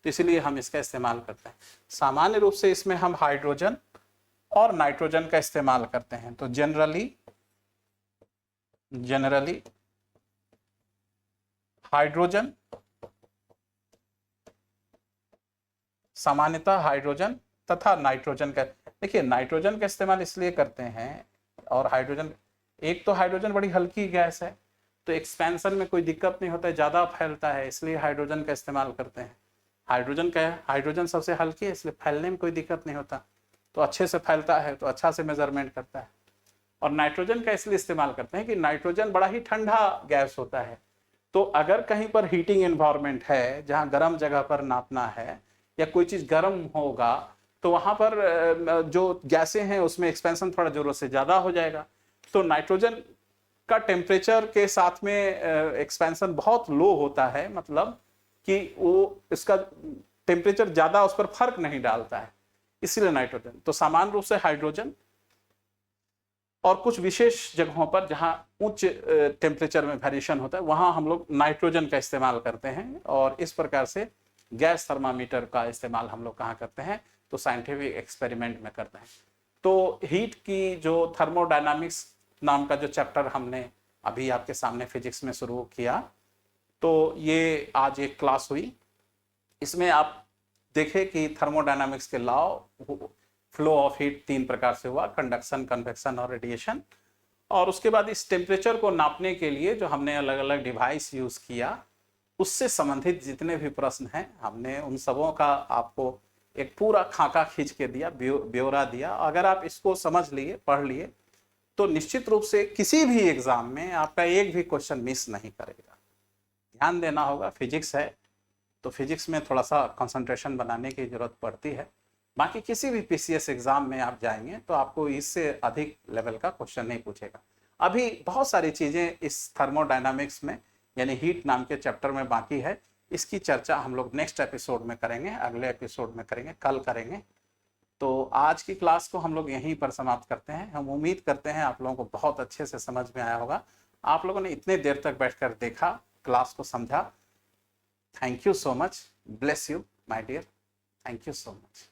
तो इसलिए हम इसका इस्तेमाल करते हैं। सामान्य रूप से इसमें हम हाइड्रोजन और नाइट्रोजन का इस्तेमाल करते हैं। तो जनरली हाइड्रोजन, सामान्यतः हाइड्रोजन तथा नाइट्रोजन का। देखिए नाइट्रोजन का इस्तेमाल इसलिए करते हैं, और हाइड्रोजन, एक तो हाइड्रोजन बड़ी हल्की गैस है तो एक्सपेंशन में कोई दिक्कत नहीं होता है, ज्यादा फैलता है, इसलिए हाइड्रोजन का इस्तेमाल करते हैं। हाइड्रोजन सबसे हल्की है, इसलिए फैलने में कोई दिक्कत नहीं होता, तो अच्छे से फैलता है, तो अच्छा से मेजरमेंट करता है। और नाइट्रोजन का इसलिए इस्तेमाल करते हैं कि नाइट्रोजन बड़ा ही ठंडा गैस होता है। तो अगर कहीं पर हीटिंग एनवायरनमेंट है जहां गर्म जगह पर नापना है या कोई चीज गर्म होगा, तो वहां पर जो गैसें हैं उसमें एक्सपेंशन थोड़ा जरूरत से ज्यादा हो जाएगा। तो नाइट्रोजन का टेम्परेचर के साथ में एक्सपेंशन बहुत लो होता है, मतलब कि वो इसका टेम्परेचर ज्यादा उस पर फर्क नहीं डालता है, इसलिए नाइट्रोजन। तो सामान्य रूप से हाइड्रोजन, और कुछ विशेष जगहों पर जहां उच्च टेम्परेचर में वेरिएशन होता है वहां हम लोग नाइट्रोजन का इस्तेमाल करते हैं। और इस प्रकार से गैस थर्मामीटर का इस्तेमाल हम लोग कहाँ करते हैं? तो साइंटिफिक एक्सपेरिमेंट में करते हैं। तो हीट की जो थर्मोडायनामिक्स नाम का जो चैप्टर हमने अभी आपके सामने फिजिक्स में शुरू किया, तो ये आज एक क्लास हुई। इसमें आप देखें कि थर्मोडायनामिक्स के लॉ, फ्लो ऑफ हीट 3 प्रकार से हुआ: कंडक्शन, कन्वेक्शन और रेडिएशन। और उसके बाद इस टेम्परेचर को नापने के लिए जो हमने अलग अलग डिवाइस यूज़ किया, उससे संबंधित जितने भी प्रश्न हैं हमने उन सबों का आपको एक पूरा खाका खींच के दिया, ब्यौरा दिया। अगर आप इसको समझ लिए, पढ़ लिए, तो निश्चित रूप से किसी भी एग्जाम में आपका एक भी क्वेश्चन मिस नहीं करेगा। ध्यान देना होगा, फिजिक्स है तो फिजिक्स में थोड़ा सा कंसंट्रेशन बनाने की जरूरत पड़ती है। बाकी किसी भी पीसीएस एग्जाम में आप जाएंगे तो आपको इससे अधिक लेवल का क्वेश्चन नहीं पूछेगा। अभी बहुत सारी चीज़ें इस थर्मोडायनामिक्स में यानी हीट नाम के चैप्टर में बाकी है। इसकी चर्चा हम लोग नेक्स्ट एपिसोड में करेंगे, अगले एपिसोड में करेंगे, कल करेंगे। तो आज की क्लास को हम लोग यहीं पर समाप्त करते हैं। हम उम्मीद करते हैं आप लोगों को बहुत अच्छे से समझ में आया होगा। आप लोगों ने इतने देर तक बैठकर देखा, क्लास को समझा। Thank you so much. Bless you my dear. Thank you so much.